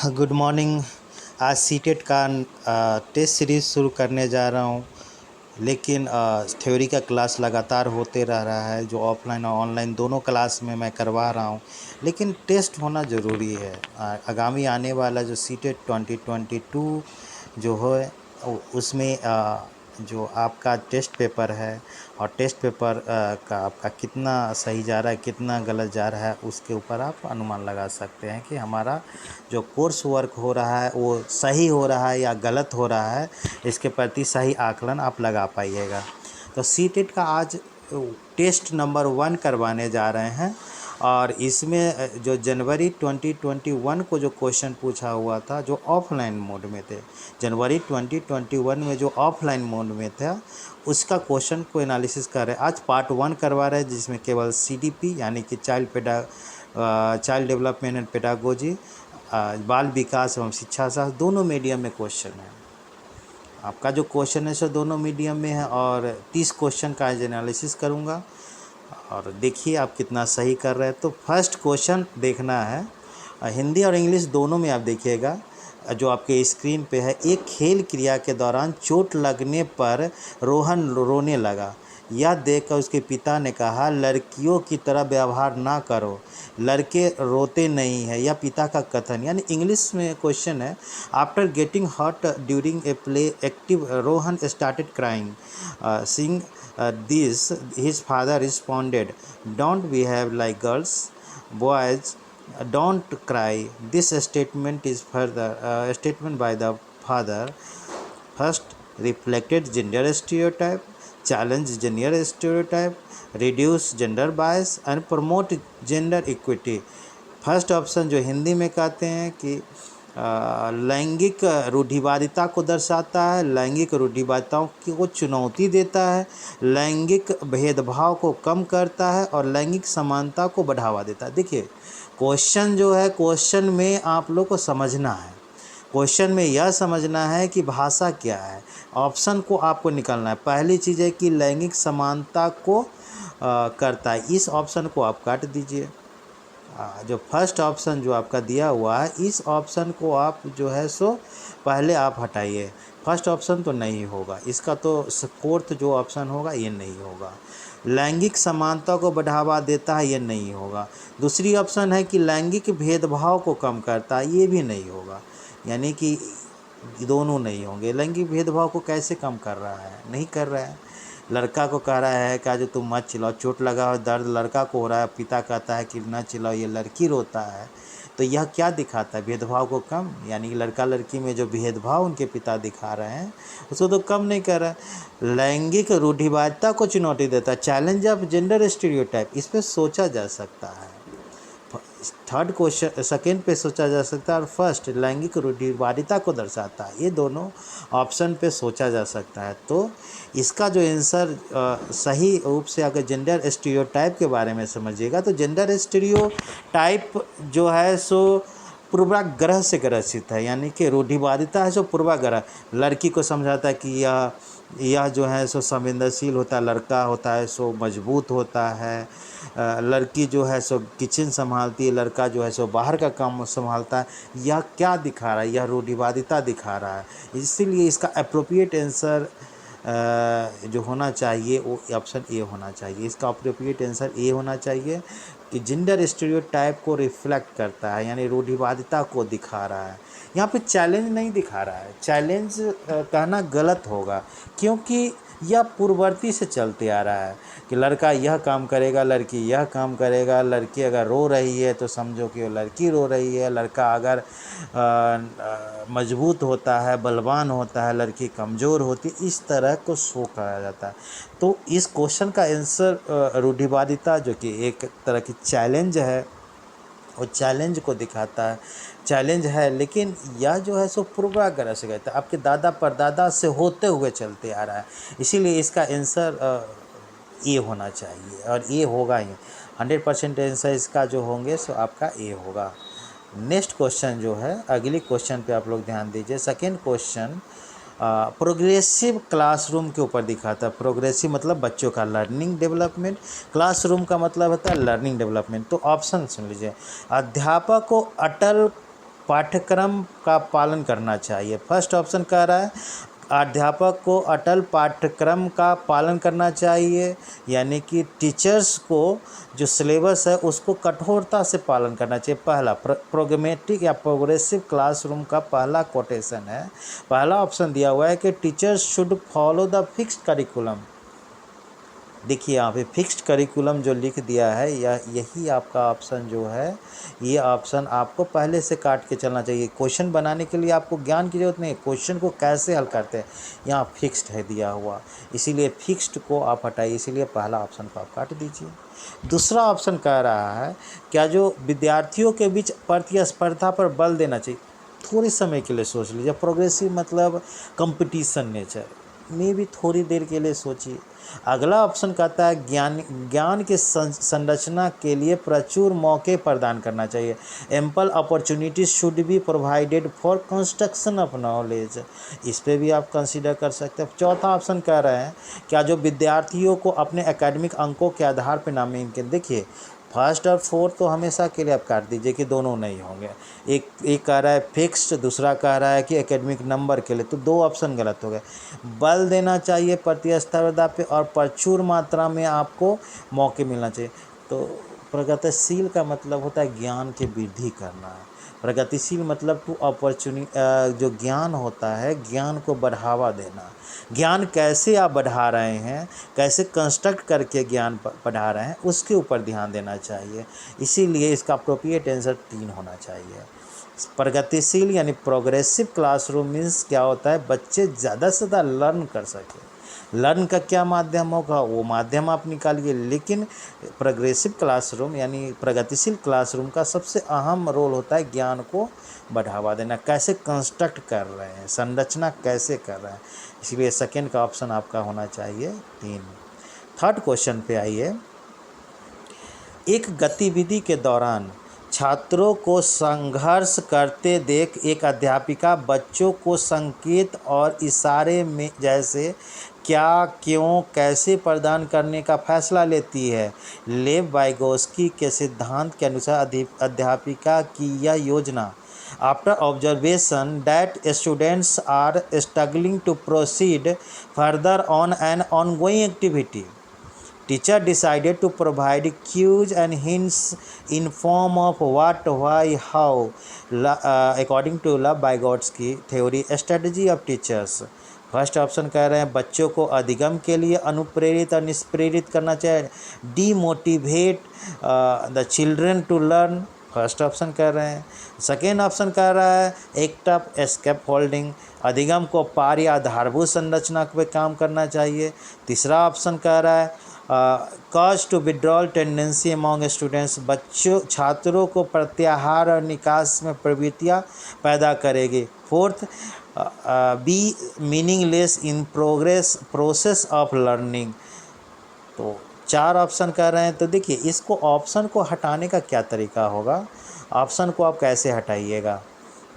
Good morning. आज CTET का test series शुरू करने जा रहा हूँ। लेकिन थ्योरी का क्लास लगातार होते रह रहा है, जो ऑफलाइन और ऑनलाइन दोनों क्लास में मैं करवा रहा हूँ। लेकिन टेस्ट होना ज़रूरी है। आगामी आने वाला जो सीटेट 2022 जो है उसमें जो आपका टेस्ट पेपर है और टेस्ट पेपर का आपका कितना सही जा रहा है, कितना गलत जा रहा है, उसके ऊपर आप अनुमान लगा सकते हैं कि हमारा जो कोर्स वर्क हो रहा है वो सही हो रहा है या गलत हो रहा है। इसके प्रति सही आकलन आप लगा पाइएगा। तो सीटेट का आज टेस्ट नंबर 1 करवाने जा रहे हैं और इसमें जो जनवरी 2021 को जो क्वेश्चन पूछा हुआ था, जो ऑफलाइन मोड में थे, जनवरी 2021 में जो ऑफलाइन मोड में था, उसका क्वेश्चन को एनालिसिस कर रहे हैं। आज पार्ट 1 करवा रहे हैं, जिसमें केवल CDP यानी कि चाइल्ड डेवलपमेंट एंड पेडागोजी, बाल विकास एवं शिक्षा शास्त्र दोनों मीडियम में क्वेश्चन है। आपका जो क्वेश्चन है सो दोनों मीडियम में है और 30 क्वेश्चन का आज एनालिसिस करूँगा और देखिए आप कितना सही कर रहे हैं। तो फर्स्ट क्वेश्चन देखना है, हिंदी और इंग्लिश दोनों में आप देखिएगा। जो आपके स्क्रीन पे है, एक खेल क्रिया के दौरान चोट लगने पर रोहन रोने लगा। यह देखकर उसके पिता ने कहा, लड़कियों की तरह व्यवहार ना करो, लड़के रोते नहीं हैं। यह पिता का कथन। यानी इंग्लिश में क्वेश्चन है, after getting hurt during a play active Rohan started crying, seeing this his father responded, don't behave like girls, boys don't cry. This statement is further statement by the father first reflected gender stereotype, challenge gender stereotype, reduce gender bias and promote gender equity. First option जो हिंदी में कहते हैं कि लैंगिक रूढ़िवादिता को दर्शाता है, लैंगिक रूढ़िवादिताओं को चुनौती देता है, लैंगिक भेदभाव को कम करता है और लैंगिक समानता को बढ़ावा देता है। देखिए क्वेश्चन जो है, क्वेश्चन में आप लोग को समझना है, क्वेश्चन में यह समझना है कि भाषा क्या है। ऑप्शन को आपको निकालना है। पहली चीज़ है कि लैंगिक समानता को करता है, इस ऑप्शन को आप काट दीजिए। जो फर्स्ट ऑप्शन जो आपका दिया हुआ है, इस ऑप्शन को आप जो है सो पहले आप हटाइए। फर्स्ट ऑप्शन तो नहीं होगा इसका, तो फोर्थ जो ऑप्शन होगा ये नहीं होगा। लैंगिक समानता को बढ़ावा देता है, ये नहीं होगा। दूसरी ऑप्शन है कि लैंगिक भेदभाव को कम करता है, ये भी नहीं होगा। यानी कि दोनों नहीं होंगे। लैंगिक भेदभाव को कैसे कम कर रहा है? नहीं कर रहा है। लड़का को कह रहा है क्या जो तुम मत चिल्लाओ, चोट लगा हो, दर्द लड़का को हो रहा है, पिता कहता है कि ना चिल्लाओ, ये लड़की रोता है। तो यह क्या दिखाता है? भेदभाव को कम। यानी कि लड़का लड़की में जो भेदभाव उनके पिता दिखा रहे हैं उसको तो कम नहीं कर रहा है। लैंगिक रूढ़िवादिता को चुनौती देता है, चैलेंज ऑफ जेंडर स्टीरियोटाइप, इस पर सोचा जा सकता है। थर्ड क्वेश्चन सेकेंड पे सोचा जा सकता है और फर्स्ट लैंगिक रूढ़िवादिता को दर्शाता है, ये दोनों ऑप्शन पे सोचा जा सकता है। तो इसका जो आंसर सही रूप से अगर जेंडर स्टीरियोटाइप के बारे में समझिएगा, तो जेंडर स्टीरियोटाइप जो है सो पूर्वाग्रह से ग्रसित है। यानी कि रूढ़िवादिता है सो पूर्वाग्रह, लड़की को समझाता है कि यह जो है सो संवेदनशील होता है, लड़का होता है सो मजबूत होता है, लड़की जो है सो किचन संभालती है, लड़का जो है सो बाहर का काम संभालता है। यह क्या दिखा रहा है? यह रूढ़िवादिता दिखा रहा है। इसीलिए इसका अप्रोप्रिएट आंसर जो होना चाहिए वो ऑप्शन ए होना चाहिए। इसका अप्रोप्रिएट आंसर ए होना चाहिए कि जेंडर स्टीरियोटाइप को रिफ्लेक्ट करता है, यानी रूढ़िवादिता को दिखा रहा है। यहाँ पे चैलेंज नहीं दिखा रहा है। चैलेंज कहना गलत होगा, क्योंकि यह पूर्ववर्ती से चलते आ रहा है कि लड़का यह काम करेगा, लड़की यह काम करेगा। लड़की अगर रो रही है तो समझो कि वो लड़की रो रही है। लड़का अगर मजबूत होता है, बलवान होता है, लड़की कमज़ोर होती है, इस तरह को शो करा जाता है। तो इस क्वेश्चन का आंसर रूढ़िवादिता, जो कि एक तरह की चैलेंज है, वो चैलेंज को दिखाता है। चैलेंज है, लेकिन यह जो है सो पूर्वाग्रह से कहता है, आपके दादा परदादा से होते हुए चलते आ रहा है। इसीलिए इसका आंसर ए होना चाहिए और ए होगा ही। 100% आंसर इसका जो होंगे सो आपका ए होगा। नेक्स्ट क्वेश्चन जो है, अगली क्वेश्चन पे आप लोग ध्यान दीजिए। सेकेंड क्वेश्चन प्रोग्रेसिव क्लासरूम के ऊपर दिखाता है। प्रोग्रेसिव मतलब बच्चों का लर्निंग डेवलपमेंट, क्लासरूम का मतलब होता है लर्निंग डेवलपमेंट। तो ऑप्शन सुन लीजिए। अध्यापक को अटल पाठ्यक्रम का पालन करना चाहिए। फर्स्ट ऑप्शन कह रहा है अध्यापक को अटल पाठ्यक्रम का पालन करना चाहिए, यानी कि टीचर्स को जो सिलेबस है उसको कठोरता से पालन करना चाहिए। पहला प्रोग्रामेटिक या प्रोग्रेसिव क्लासरूम का पहला कोटेशन है, पहला ऑप्शन दिया हुआ है कि teachers should follow the fixed curriculum. देखिए यहाँ पे फिक्स्ड करिकुलम जो लिख दिया है यही आपका ऑप्शन जो है, ये ऑप्शन आपको पहले से काट के चलना चाहिए। क्वेश्चन बनाने के लिए आपको ज्ञान की ज़रूरत नहीं है, क्वेश्चन को कैसे हल करते हैं यहाँ फिक्स्ड है दिया हुआ, इसीलिए फिक्स्ड को आप हटाइए, इसीलिए पहला ऑप्शन को आप काट दीजिए। दूसरा ऑप्शन कह रहा है क्या जो विद्यार्थियों के बीच प्रतिस्पर्धा पर बल देना चाहिए। थोड़ी समय के लिए सोच लीजिए, प्रोग्रेसिव मतलब कंपटीशन नेचर में भी थोड़ी देर के लिए सोचिए। अगला ऑप्शन कहता है ज्ञान के संरचना के लिए प्रचुर मौके प्रदान करना चाहिए। Ample opportunities should be provided for construction of knowledge, इस पे भी आप कंसीडर कर सकते हैं। चौथा ऑप्शन कह रहे हैं क्या जो विद्यार्थियों को अपने एकेडमिक अंकों के आधार पर नामांकन, देखिए फर्स्ट और फोर्थ तो हमेशा के लिए आप काट दीजिए कि दोनों नहीं होंगे। एक कह रहा है फिक्स्ड, दूसरा कह रहा है कि एकेडमिक नंबर के लिए, तो दो ऑप्शन गलत हो गए। बल देना चाहिए प्रतिस्पर्धा पे और प्रचुर मात्रा में आपको मौके मिलना चाहिए। तो प्रगतिशील का मतलब होता है ज्ञान की वृद्धि करना है। प्रगतिशील मतलब टू अपॉर्चुनिटी, जो ज्ञान होता है ज्ञान को बढ़ावा देना। ज्ञान कैसे आप बढ़ा रहे हैं, कैसे कंस्ट्रक्ट करके ज्ञान बढ़ा रहे हैं, उसके ऊपर ध्यान देना चाहिए। इसीलिए इसका अप्रोप्रिएट आंसर 3 होना चाहिए। प्रगतिशील यानी प्रोग्रेसिव क्लासरूम मीन्स क्या होता है, बच्चे ज़्यादा से ज़्यादा लर्न कर सकें। लर्न का क्या माध्यम होगा वो माध्यम आप निकालिए, लेकिन प्रोग्रेसिव क्लासरूम यानी प्रगतिशील क्लासरूम का सबसे अहम रोल होता है ज्ञान को बढ़ावा देना, कैसे कंस्ट्रक्ट कर रहे हैं, संरचना कैसे कर रहे हैं। इसलिए सेकेंड का ऑप्शन आपका होना चाहिए 3। थर्ड क्वेश्चन पे आइए। एक गतिविधि के दौरान छात्रों को संघर्ष करते देख एक अध्यापिका बच्चों को संकेत और इशारे में जैसे क्या, क्यों, कैसे प्रदान करने का फैसला लेती है। लेव वाइगोस्की के सिद्धांत के अनुसार अध्यापिका की यह योजना after observation that students are struggling to proceed further on an ongoing activity, teacher decided to provide cues and hints in form of what, why, how, according to Vygotsky theory strategy of teachers। First option कह रहे हैं बच्चों को अधिगम के लिए अनुप्रेरित और निष्प्रेरित करना चाहिए, demotivate the children to learn, first option कह रहे हैं। सेकेंड ऑप्शन कह रहा है एक्ट ऑफ एस्केप होल्डिंग, अधिगम को पार या आधारभूत संरचना पे काम करना चाहिए। तीसरा ऑप्शन कह रहा है cause to withdrawal tendency among students, बच्चों छात्रों को प्रत्याहार और निकास में प्रवृत्तियाँ पैदा करेगी। Fourth be meaningless in process of learning. तो 4 ऑप्शन कह रहे हैं। तो देखिए इसको ऑप्शन को हटाने का क्या तरीका होगा, ऑप्शन को आप कैसे हटाइएगा।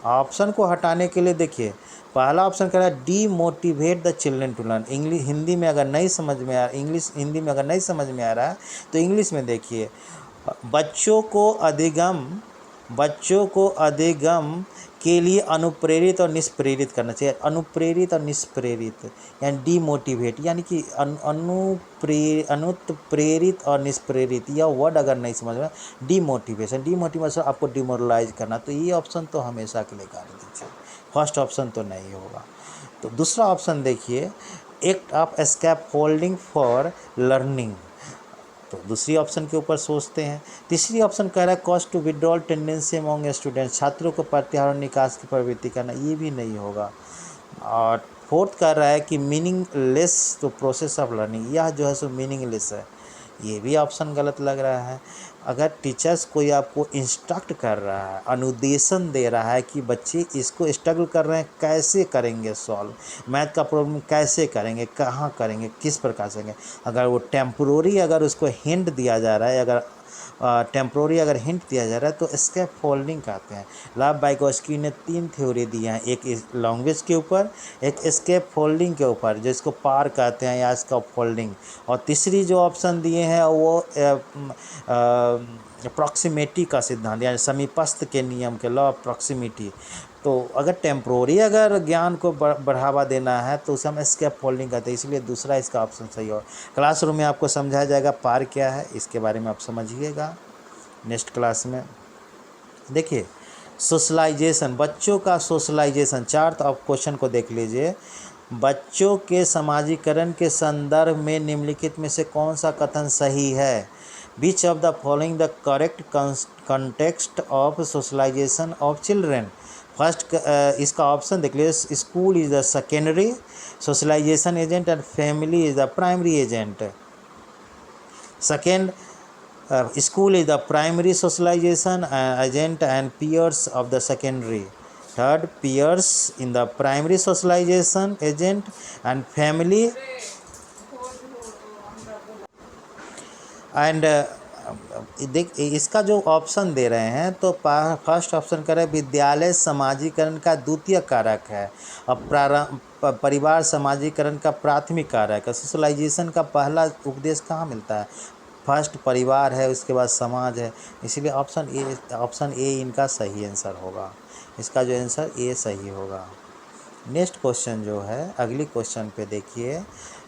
ऑप्शन को हटाने के लिए देखिए पहला ऑप्शन कह रहा है demotivate the children to learn. English Hindi में अगर नहीं समझ में आ हिंदी में अगर नहीं समझ में आ रहा है तो इंग्लिश में देखिए बच्चों को अधिगम के लिए अनुप्रेरित और निष्प्रेरित करना चाहिए। अनुप्रेरित और निष्प्रेरित यानी डीमोटिवेट यानी कि अनुत्प्रेरित और निष्प्रेरित, यह वर्ड अगर नहीं समझ में, डीमोटिवेशन आपको डिमोरलाइज करना, तो ये ऑप्शन तो हमेशा के लिए काट दीजिए, फर्स्ट ऑप्शन तो नहीं होगा। तो दूसरा ऑप्शन देखिए act of escape holding for learning, तो दूसरी ऑप्शन के ऊपर सोचते हैं। तीसरी ऑप्शन कह रहा है cause to withdrawal tendency among students, छात्रों को प्रत्याहार और निकास की प्रवृत्ति करना, ये भी नहीं होगा। और फोर्थ कह रहा है कि मीनिंगलेस तो प्रोसेस ऑफ लर्निंग, यह जो है सो मीनिंगलेस है, ये भी ऑप्शन गलत लग रहा है। अगर टीचर्स कोई आपको इंस्ट्रक्ट कर रहा है, अनुदेशन दे रहा है कि बच्चे इसको स्ट्रगल कर रहे हैं, कैसे करेंगे सॉल्व, मैथ का प्रॉब्लम कैसे करेंगे, कहाँ करेंगे, किस प्रकार से करेंगे, अगर वो टेम्पोररी अगर उसको हिंट दिया जा रहा है, अगर टेम्प्रोरी अगर हिंट दिया जा रहा है तो स्केप फोल्डिंग कहते हैं। लेव वाइगोस्की ने 3 थ्योरी दी हैं, एक लैंग्वेज के ऊपर, एक स्केप फोल्डिंग के ऊपर जिसको पार कहते हैं या स्केप फोल्डिंग, और तीसरी जो ऑप्शन दिए हैं वो प्रॉक्सिमिटी का सिद्धांत यानी समीपस्थ के नियम के लॉ ऑफ प्रॉक्सिमिटी। तो अगर टेम्प्रोरी अगर ज्ञान को बढ़ावा देना है तो उसे हम स्कैप फोल्डिंग कहते हैं, इसलिए दूसरा इसका ऑप्शन सही हो। क्लासरूम में आपको समझाया जाएगा पार क्या है, इसके बारे में आप समझिएगा नेक्स्ट क्लास में। देखिए सोशलाइजेशन, बच्चों का सोशलाइजेशन, चार्ट ऑफ क्वेश्चन को देख लीजिए। बच्चों के समाजीकरण के संदर्भ में निम्नलिखित में से कौन सा कथन सही है? Which of the following the correct context of socialisation of children? First इसका ऑप्शन देख लीजिए, school is the secondary socialisation agent and family is the primary agent. Second, school is the primary socialization agent and peers of the secondary. Third, peers in the primary socialization agent and family and देख इसका जो option दे रहे हैं तो first option कर रहे हैं विद्यालय समाजीकरण का द्वितीय कारक है और परिवार समाजीकरण का प्राथमिक कारक है। सोशलाइजेशन का पहला उपदेश कहाँ मिलता है? फर्स्ट परिवार है, उसके बाद समाज है, इसीलिए ऑप्शन ए इनका सही आंसर होगा। इसका जो आंसर ए सही होगा। नेक्स्ट क्वेश्चन जो है अगली क्वेश्चन पे देखिए,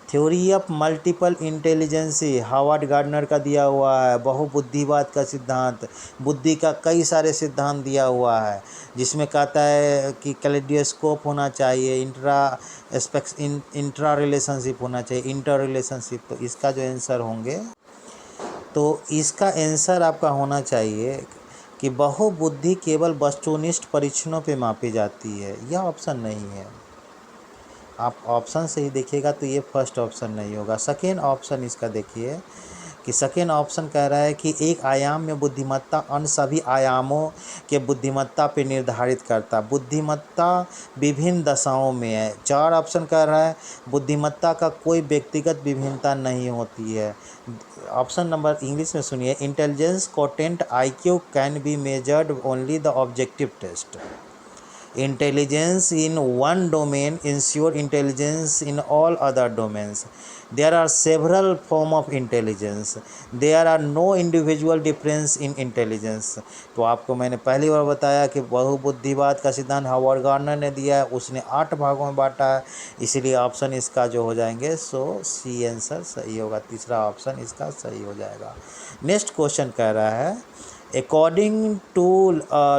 theory of multiple intelligence Harvard Gardner का दिया हुआ है। बहुबुद्धिवाद का सिद्धांत, बुद्धि का कई सारे सिद्धांत दिया हुआ है, जिसमें कहता है कि कैलेडोस्कोप होना चाहिए, इंट्रा रिलेशनशिप होना चाहिए, इंटर रिलेशनशिप। तो इसका जो आंसर होंगे तो इसका आंसर आपका होना चाहिए कि बहुबुद्धि केवल वस्तुनिष्ठ परीक्षणों पे मापी जाती है। यह ऑप्शन नहीं है। आप ऑप्शन से ही देखिएगा तो ये फर्स्ट ऑप्शन नहीं होगा। सेकेंड ऑप्शन इसका देखिए कि सेकेंड ऑप्शन कह रहा है कि एक आयाम में बुद्धिमत्ता अन्य सभी आयामों के बुद्धिमत्ता पे निर्धारित करता। बुद्धिमत्ता विभिन्न दशाओं में है। चार ऑप्शन कह रहा है बुद्धिमत्ता का कोई व्यक्तिगत विभिन्नता नहीं होती है। ऑप्शन नंबर इंग्लिश में सुनिए, intelligence quotient IQ can be measured only the objective test. Intelligence in one domain ensure intelligence in all other domains. There are several forms of intelligence. There are no individual difference in intelligence. तो आपको मैंने पहली बार बताया कि बहुबुद्धिवाद का सिद्धांत Harvard gardener ने दिया है, उसने 8 भागों में बांटा है, इसीलिए ऑप्शन इसका जो हो जाएंगे सो सी आंसर सही होगा। तीसरा ऑप्शन इसका सही हो जाएगा। नेक्स्ट क्वेश्चन कह रहा है, according to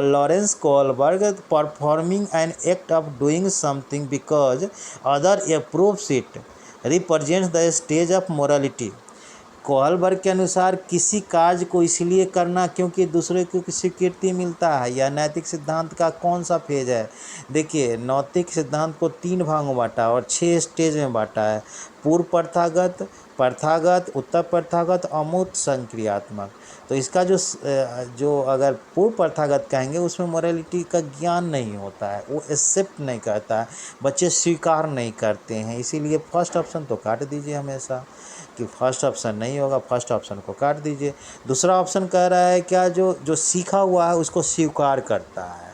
Lawrence Kohlberg, performing an act of doing something because other approves it represents the stage of morality. Kohlberg के अनुसार किसी कार्य को इसलिए करना क्योंकि दूसरे को स्वीकृति मिलता है, यह नैतिक सिद्धांत का कौन सा फेज है? देखिए नैतिक सिद्धांत को 3 भागों में बांटा और 6 स्टेज में बांटा है। पूर्व प्रथागत, प्रथागत, उत्तर प्रथागत, अमूर्त, संक्रियात्मक। तो इसका जो अगर पूर्व प्रथागत कहेंगे उसमें मोरालिटी का ज्ञान नहीं होता है, वो एक्सेप्ट नहीं करता है, बच्चे स्वीकार नहीं करते हैं, इसीलिए फर्स्ट ऑप्शन तो काट दीजिए हमेशा कि फर्स्ट ऑप्शन नहीं होगा, फर्स्ट ऑप्शन को काट दीजिए। दूसरा ऑप्शन कह रहा है क्या जो सीखा हुआ है उसको स्वीकार करता है,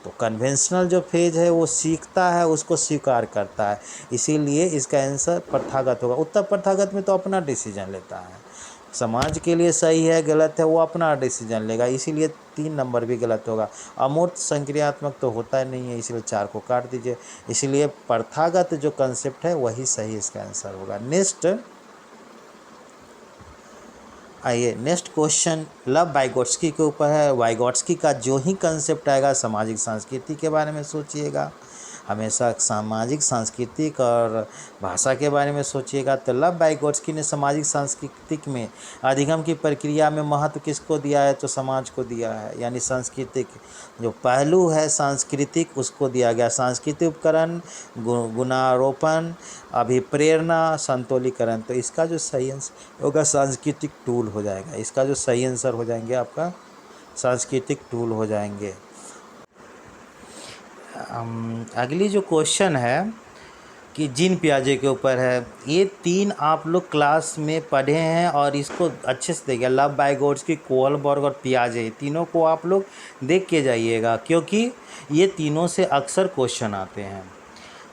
तो कन्वेंशनल जो फेज है वो सीखता है उसको स्वीकार करता है, इसीलिए इसका आंसर प्रथागत होगा। उत्तर प्रथागत में तो अपना डिसीजन लेता है, समाज के लिए सही है गलत है वो अपना डिसीजन लेगा, इसीलिए 3 नंबर भी गलत होगा। अमूर्त संक्रियात्मक तो होता ही नहीं है, इसलिए 4 को काट दीजिए, इसलिए प्रथागत जो कंसेप्ट है वही सही इसका आंसर होगा। नेक्स्ट आइए, नेक्स्ट क्वेश्चन लव वाइगोट्स्की के ऊपर है। वाइगोट्स्की का जो ही कंसेप्ट आएगा सामाजिक संस्कृति के बारे में सोचिएगा, हमेशा सामाजिक सांस्कृतिक और भाषा के बारे में सोचिएगा। तो लव वाइगोट्स्की ने सामाजिक सांस्कृतिक में अधिगम की प्रक्रिया में महत्व किसको दिया है? तो समाज को दिया है, यानी सांस्कृतिक जो पहलू है सांस्कृतिक उसको दिया गया। सांस्कृतिक उपकरण, गुणारोपण, अभिप्रेरणा, संतुलीकरण। तो इसका जो सही आंसर होगा सांस्कृतिक टूल हो जाएगा। इसका जो सही आंसर हो जाएंगे आपका सांस्कृतिक टूल हो जाएंगे। अगली जो क्वेश्चन है कि जीन पियाजे के ऊपर है। ये 3 आप लोग क्लास में पढ़े हैं और इसको अच्छे से देखिए, लव वाइगोट्स्की, कोहलबर्ग और पियाजे, तीनों को आप लोग देख के जाइएगा क्योंकि ये तीनों से अक्सर क्वेश्चन आते हैं।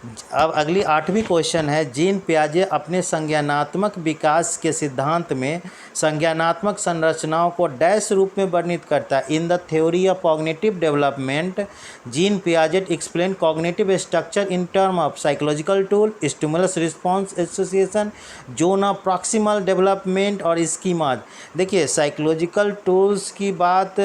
अब अगली 8वीं क्वेश्चन है, जीन पियाजे अपने संज्ञानात्मक विकास के सिद्धांत में संज्ञानात्मक संरचनाओं को डैश रूप में वर्णित करता है। In the theory of cognitive development gene Piaget explain cognitive structure in term of psychological tool, stimulus response association, zone of proximal development और स्कीमा। देखिए साइकोलॉजिकल टूल्स की बात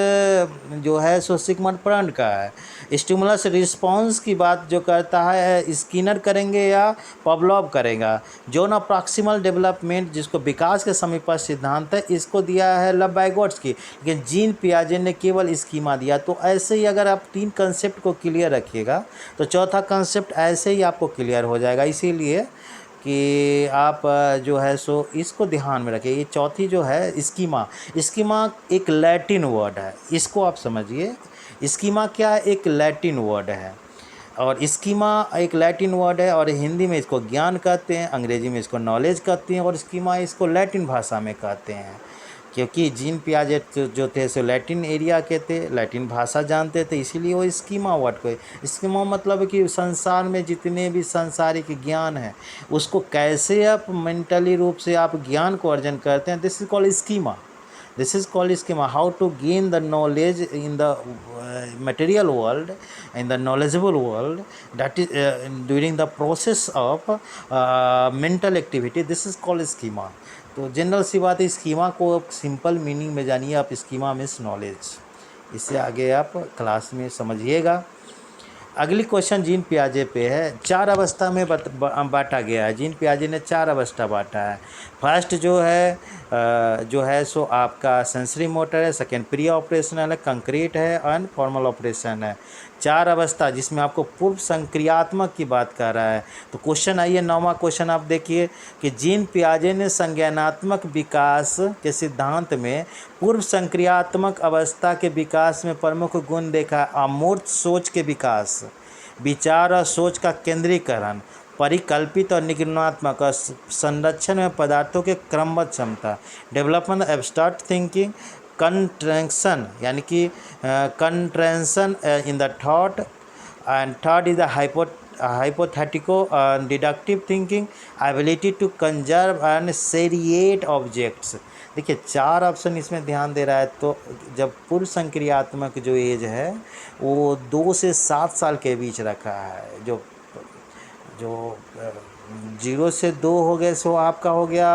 जो है सो सिगमंड फ्रॉइड का है। स्टिमुलस रिस्पॉन्स की बात जो करता है स्किनर करेंगे या पवलोव करेगा। जोन ऑफ प्रॉक्सिमल डेवलपमेंट जिसको विकास के समीपस्थ सिद्धांत है, इसको दिया है लव-वाइगोट्स्की, लेकिन जीन पियाजे ने केवल स्कीमा दिया। तो ऐसे ही अगर आप 3 कंसेप्ट को क्लियर रखिएगा तो चौथा कंसेप्ट ऐसे ही आपको क्लियर हो जाएगा। इसीलिए कि आप जो है सो इसको ध्यान में रखिए। ये चौथी जो है स्कीमा, स्कीमा एक लैटिन वर्ड है, इसको आप समझिए। स्कीमा क्या है? एक लैटिन वर्ड है, और स्कीमा एक लैटिन वर्ड है, और हिंदी में इसको ज्ञान कहते हैं, अंग्रेजी में इसको नॉलेज कहते हैं, और स्कीमा इसको लैटिन भाषा में कहते हैं। क्योंकि जीन पियाजेट जो थे सो लैटिन एरिया के थे, लैटिन भाषा जानते थे, इसीलिए वो स्कीमा वर्ड को। स्कीमा मतलब कि संसार में जितने भी सांसारिक ज्ञान है उसको कैसे आप मेंटली रूप से आप ज्ञान को अर्जन करते हैं, this is called schema. This is called schema. How to gain the knowledge in the material world, in the knowledgeable world, that is during the process of mental activity. This is called schema. तो general सी बात है, schema को simple meaning में जानिए आप। Schema means knowledge. इससे आगे आप क्लास में समझिएगा। अगली क्वेश्चन जीन पियाजे पे है। 4 अवस्था में बांटा गया है। जीन पियाजे ने 4 अवस्था बांटा है। फर्स्ट जो है सो आपका सेंसरी मोटर है, सेकेंड प्री ऑपरेशनल है, कंक्रीट है, एंड फॉर्मल ऑपरेशन है। 4 अवस्था जिसमें आपको पूर्व संक्रियात्मक की बात कर रहा है। तो क्वेश्चन आइए 9वां क्वेश्चन आप देखिए कि जीन पियाजे ने संज्ञानात्मक विकास के सिद्धांत में पूर्व संक्रियात्मक अवस्था के विकास में प्रमुख गुण देखा। अमूर्त सोच के विकास, विचार और सोच का केंद्रीकरण, परिकल्पित और निगमनात्मक और संरक्षण में पदार्थों के क्रमबद्ध क्षमता, डेवलपमेंट एब्स्ट्रैक्ट थिंकिंग, कंट्रेंशन यानी कि centration in the thought, and third is the hypothetical deductive thinking, ability to conserve and seriate objects। देखिए 4 ऑप्शन इसमें ध्यान दे रहा है। तो जब पूर्व संक्रियात्मक जो एज है वो 2 से 7 साल के बीच रखा है। जो 0 से 2 हो गए सो आपका हो गया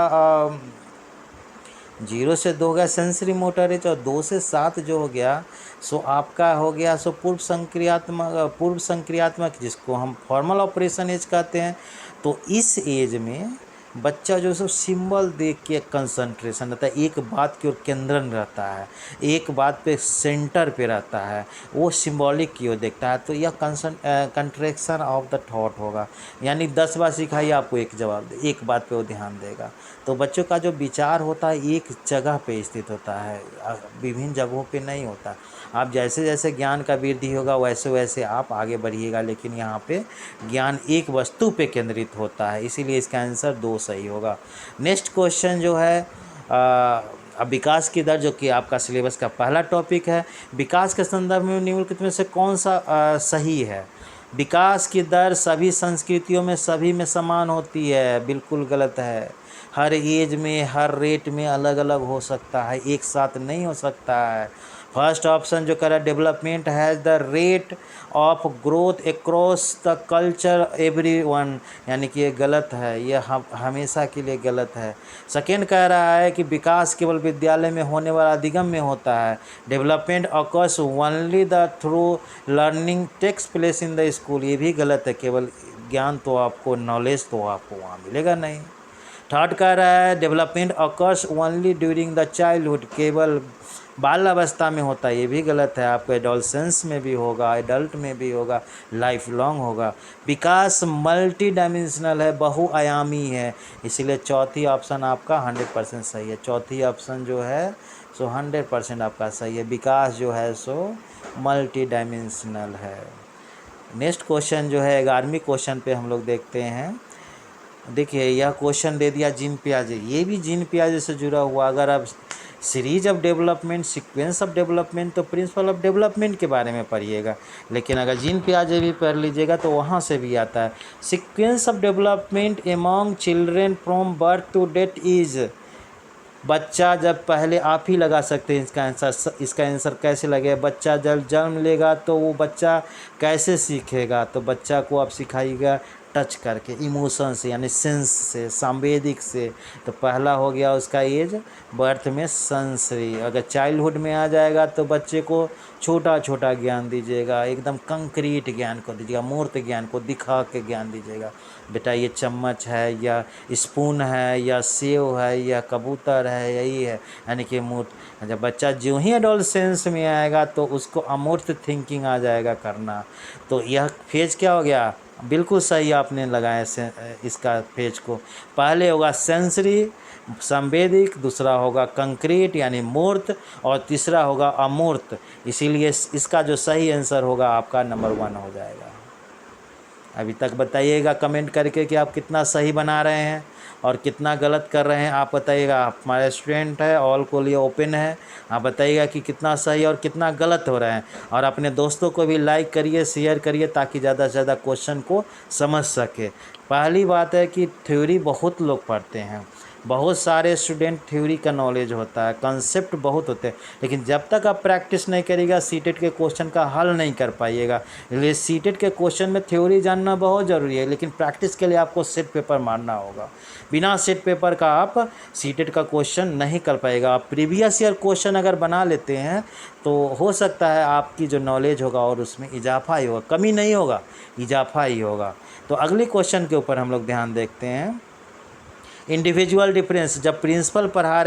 0 से 2 हो गया सेंसरी मोटर एज, और 2 से 7 जो हो गया सो आपका हो गया सो पूर्व संक्रियात्मक जिसको हम फॉर्मल ऑपरेशन एज कहते हैं। तो इस एज में बच्चा जो सो सिंबल देख के कंसंट्रेशन रहता है, एक बात की ओर केंद्रण रहता है, एक बात पे सेंटर पे रहता है, वो सिंबॉलिक की ओर देखता है। तो यह कंट्रैक्शन ऑफ द थॉट होगा। यानी 10 बार सिखाइए आपको एक जवाब दे, एक बात पे वो ध्यान देगा। तो बच्चों का जो विचार होता है एक जगह पे स्थित होता है, विभिन्न जगहों पे नहीं होता। आप जैसे जैसे ज्ञान का वृद्धि होगा वैसे वैसे आप आगे बढ़िएगा, लेकिन यहाँ पे ज्ञान एक वस्तु पे केंद्रित होता है, इसीलिए इसका आंसर 2 सही होगा। नेक्स्ट क्वेश्चन जो है अब विकास की दर, जो कि आपका सिलेबस का पहला टॉपिक है। विकास के संदर्भ में निम्नलिखित में से कौन सा सही है? विकास की दर सभी संस्कृतियों में सभी में समान होती है, बिल्कुल गलत है। हर एज में हर रेट में अलग अलग हो सकता है, एक साथ नहीं हो सकता है। फर्स्ट ऑप्शन जो करा development has the rate of growth across the culture everyone, यानी कि ये गलत है, ये हमेशा के लिए गलत है। सेकेंड कह रहा है कि विकास केवल विद्यालय में होने वाला अधिगम में होता है। Development occurs only the through learning takes place in the school, ये भी गलत है। केवल ज्ञान तो आपको, नॉलेज तो आपको वहाँ मिलेगा नहीं। थर्ड कह रहा है development occurs only during the childhood, केवल बाल अवस्था में होता है, ये भी गलत है। आपको एडोलसेंस में भी होगा, एडल्ट में भी होगा, लाइफ लॉन्ग होगा। विकास मल्टी डायमेंशनल है, बहुआयामी है, इसीलिए चौथी ऑप्शन आपका 100% सही है। चौथी ऑप्शन जो है सो 100% आपका सही है। विकास जो है सो मल्टी डायमेंशनल है। नेक्स्ट क्वेश्चन जो है 11वीं क्वेश्चन पे हम लोग देखते हैं। देखिए यह क्वेश्चन दे दिया जीन पियाजे, ये भी जीन पियाजे से जुड़ा हुआ। अगर आप series of development, sequence of development तो प्रिंसिपल ऑफ डेवलपमेंट के बारे में पढ़िएगा। लेकिन अगर जीन पियाजे भी पढ़ लीजिएगा तो वहाँ से भी आता है। Sequence of development among children from birth to death is, बच्चा जब पहले आप ही लगा सकते हैं इसका आंसर कैसे लगे। बच्चा जब जन्म लेगा तो वो बच्चा कैसे सीखेगा, तो बच्चा को आप सिखाइएगा टच करके, इमोशन से, यानी सेंस से, संवेदिक से। तो पहला हो गया उसका एज बर्थ में सेंसरी। अगर चाइल्डहुड में आ जाएगा तो बच्चे को छोटा छोटा ज्ञान दीजिएगा, एकदम कंक्रीट ज्ञान को दीजिएगा, मूर्त ज्ञान को दिखा के ज्ञान दीजिएगा। बेटा ये चम्मच है या स्पून है या सेव है या कबूतर है, यही है, यानी कि मूर्त। जब बच्चा जो ही एडोलसेंस में आएगा तो उसको अमूर्त थिंकिंग आ जाएगा करना। तो यह फेज क्या हो गया, बिल्कुल सही आपने लगाया इसका फेज को। पहले होगा सेंसरी संवेदिक, दूसरा होगा कंक्रीट यानी मूर्त, और तीसरा होगा अमूर्त। इसीलिए इसका जो सही आंसर होगा आपका नंबर 1 हो जाएगा। अभी तक बताइएगा कमेंट करके कि आप कितना सही बना रहे हैं और कितना गलत कर रहे हैं। आप बताइएगा, आप हमारे स्टूडेंट है, ऑल को लिए ओपन है। आप बताइएगा कि कितना सही और कितना गलत हो रहा है। और अपने दोस्तों को भी लाइक करिए, शेयर करिए, ताकि ज़्यादा से ज़्यादा क्वेश्चन को समझ सके। पहली बात है कि थ्योरी बहुत लोग पढ़ते हैं, बहुत सारे स्टूडेंट थ्योरी का नॉलेज होता है, कंसेप्ट बहुत होते हैं, लेकिन जब तक आप प्रैक्टिस नहीं करिएगा सीटेट के क्वेश्चन का हल नहीं कर पाइएगा। इसलिए सीटेट के क्वेश्चन में थ्योरी जानना बहुत ज़रूरी है, लेकिन प्रैक्टिस के लिए आपको सेट पेपर मारना होगा। बिना सेट पेपर का आप सीटेट का क्वेश्चन नहीं कर पाएगा। आप प्रीवियस ईयर क्वेश्चन अगर बना लेते हैं तो हो सकता है आपकी जो नॉलेज होगा और उसमें इजाफा ही होगा, कमी नहीं होगा, इजाफा ही होगा। तो अगले क्वेश्चन के ऊपर हम लोग ध्यान देखते हैं। इंडिविजुअल डिफरेंस, जब प्रिंसिपल पढ़ा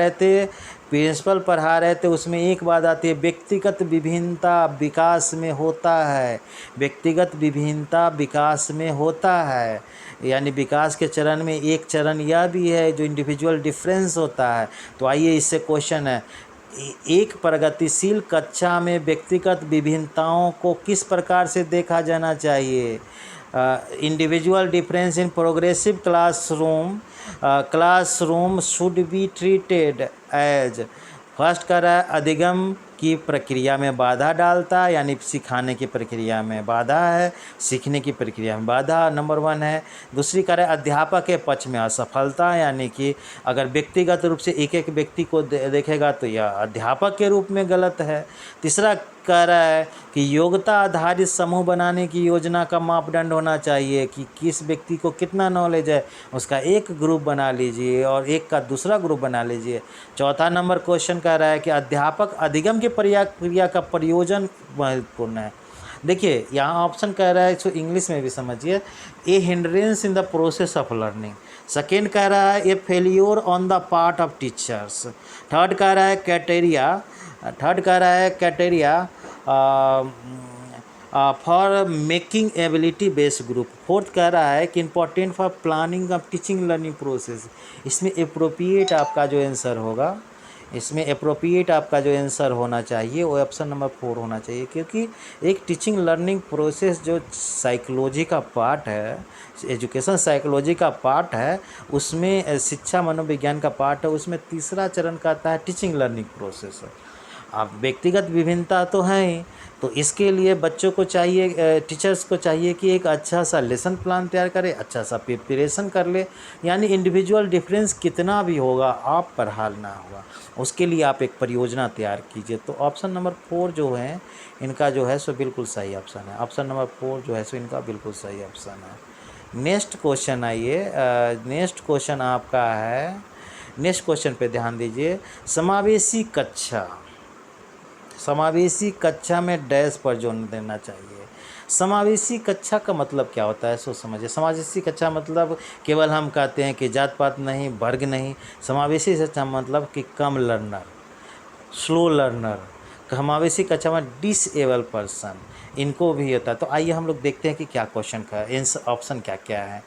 रहे थे उसमें एक बात आती है, व्यक्तिगत विभिन्नता विकास में होता है। व्यक्तिगत विभिन्नता विकास में होता है, यानी विकास के चरण में एक चरण यह भी है जो इंडिविजुअल डिफरेंस होता है। तो आइए इससे क्वेश्चन है, एक प्रगतिशील कक्षा में व्यक्तिगत विभिन्नताओं को किस प्रकार से देखा जाना चाहिए। Individual difference in progressive classroom should be treated as, first कह रहा है अधिगम की प्रक्रिया में बाधा डालता, यानी सिखाने की प्रक्रिया में बाधा है, सीखने की प्रक्रिया में बाधा नंबर 1 है। दूसरी कह रहा है अध्यापक के पक्ष में असफलता, यानी कि अगर व्यक्तिगत रूप से एक एक व्यक्ति को देखेगा तो यह अध्यापक के रूप में गलत है। तीसरा कह रहा है कि योग्यता आधारित समूह बनाने की योजना का मापदंड होना चाहिए कि किस व्यक्ति को कितना नॉलेज है, उसका एक ग्रुप बना लीजिए और एक का दूसरा ग्रुप बना लीजिए। चौथा नंबर क्वेश्चन कह रहा है कि अध्यापक अधिगम की प्रक्रिया का प्रयोजन महत्वपूर्ण है। देखिए यहाँ ऑप्शन कह रहा है, इसको इंग्लिश में भी समझिए, a hindrance in the process of learning. Second कह रहा है a failure on the part of teachers. Third कह रहा है criteria for making ability based group. Fourth कह रहा है कि important for planning of teaching learning process. इसमें अप्रोप्रिएट आपका जो आंसर होगा, इसमें अप्रोप्रिएट आपका जो आंसर होना चाहिए वो ऑप्शन नंबर 4 होना चाहिए, क्योंकि एक टीचिंग लर्निंग प्रोसेस जो साइकोलॉजी का पार्ट है, एजुकेशन साइकोलॉजी का पार्ट है, उसमें शिक्षा मनोविज्ञान का पार्ट है, उसमें तीसरा चरण का आता है टीचिंग लर्निंग प्रोसेस। अब व्यक्तिगत विभिन्नता तो है ही, तो इसके लिए बच्चों को चाहिए, टीचर्स को चाहिए कि एक अच्छा सा लेसन प्लान तैयार करे, अच्छा सा प्रिपरेशन कर ले, यानी इंडिविजुअल डिफरेंस कितना भी होगा आप पर हाल ना होगा, उसके लिए आप एक परियोजना तैयार कीजिए। तो ऑप्शन नंबर 4 जो है इनका जो है सो बिल्कुल सही ऑप्शन है। ऑप्शन नंबर 4 जो है सो इनका बिल्कुल सही ऑप्शन है। नेक्स्ट क्वेश्चन आइए, नेक्स्ट क्वेश्चन आपका है, नेक्स्ट क्वेश्चन पे ध्यान दीजिए। समावेशी कक्षा में डैश पर जोर देना चाहिए। समावेशी कक्षा का मतलब क्या होता है सो समझिए। समावेशी कक्षा मतलब केवल हम कहते हैं कि जात पात नहीं, वर्ग नहीं। समावेशी कक्षा मतलब कि कम लर्नर, स्लो लर्नर, समावेशी कक्षा में डिसेबल पर्सन, इनको भी होता है। तो आइए हम लोग देखते हैं कि क्या क्वेश्चन का ऑप्शन क्या क्या है।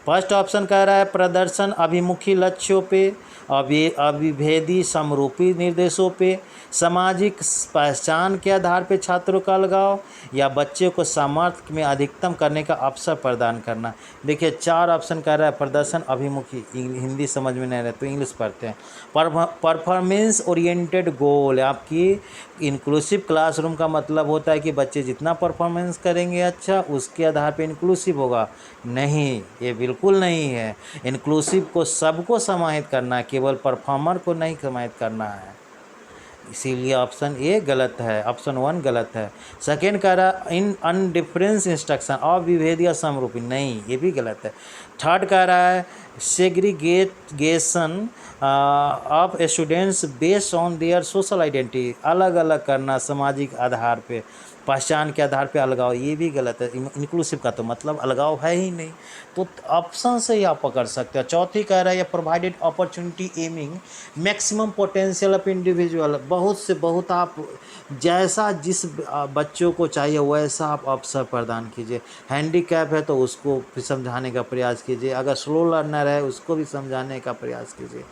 फर्स्ट ऑप्शन कह रहा है प्रदर्शन अभिमुखी लक्ष्यों पे, अभिभेदी समरूपी निर्देशों पे, सामाजिक पहचान के आधार पे छात्रों का अलगाव, या बच्चे को सामर्थ्य में अधिकतम करने का अवसर प्रदान करना। देखिए 4 ऑप्शन कह रहा है प्रदर्शन अभिमुखी, हिंदी समझ में नहीं रहे तो इंग्लिश पढ़ते हैं। परफॉर्मेंस ओरिएंटेड गोल, आपकी इंक्लूसिव क्लासरूम का मतलब होता है कि बच्चे जितना परफॉर्मेंस करेंगे अच्छा, उसके आधार पे इंक्लूसिव होगा। नहीं, ये बिल्कुल नहीं है। इंक्लूसिव को सबको समाहित करना है, केवल परफॉर्मर को नहीं समाहित करना है। इसीलिए ऑप्शन ए गलत है, ऑप्शन 1 गलत है। सेकेंड कह रहा इन अनडिफरेंस इंस्ट्रक्शन, अविभेद या समरूपी, नहीं ये भी गलत है। थर्ड कह रहा है segregation of students based on their social identity, अलग अलग करना सामाजिक आधार पे, पहचान के आधार पे अलगाव, ये भी गलत है। इंक्लूसिव का तो मतलब अलगाव है ही नहीं, तो ऑप्शन से ही आप पकड़ सकते हो। चौथी कह रहा है provided opportunity aiming maximum potential of individual, बहुत से बहुत आप जैसा जिस बच्चों को चाहिए वैसा आप अवसर प्रदान कीजिए। हैंडीकैप है तो उसको भी समझाने का प्रयास कीजिए, अगर स्लो लर्नर है उसको भी समझाने का प्रयास कीजिए,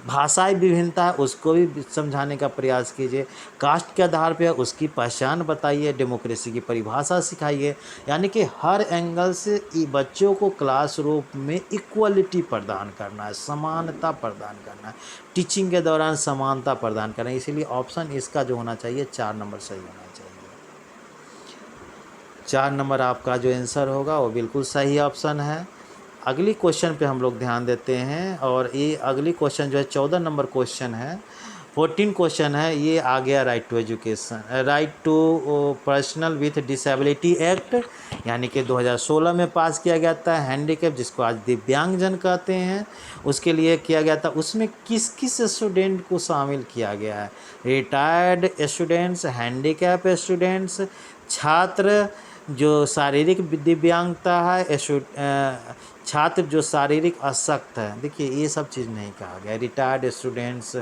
भाषाई विभिन्नता है उसको भी समझाने का प्रयास कीजिए, कास्ट के आधार पर उसकी पहचान बताइए, डेमोक्रेसी की परिभाषा सिखाइए। यानी कि हर एंगल से बच्चों को क्लासरूम में इक्वलिटी प्रदान करना है, समानता प्रदान करना है, टीचिंग के दौरान समानता प्रदान करना है। इसीलिए ऑप्शन इसका जो होना चाहिए 4 नंबर सही होना चाहिए। 4 नंबर आपका जो आंसर होगा वो बिल्कुल सही ऑप्शन है। अगली क्वेश्चन पे हम लोग ध्यान देते हैं, और ये अगली क्वेश्चन जो है 14 नंबर क्वेश्चन है। 14 क्वेश्चन है, ये आ गया right to education, right to personal with disability act, यानी कि 2016 में पास किया गया था। हैंडीकैप जिसको आज दिव्यांगजन कहते हैं, उसके लिए किया गया था। उसमें किस किस स्टूडेंट को शामिल किया गया है? रिटायर्ड स्टूडेंट्स, हैंडीकैप स्टूडेंट्स, छात्र जो शारीरिक दिव्यांगता है, छात्र जो शारीरिक अशक्त है। देखिए ये सब चीज़ नहीं कहा गया। रिटायर्ड स्टूडेंट्स,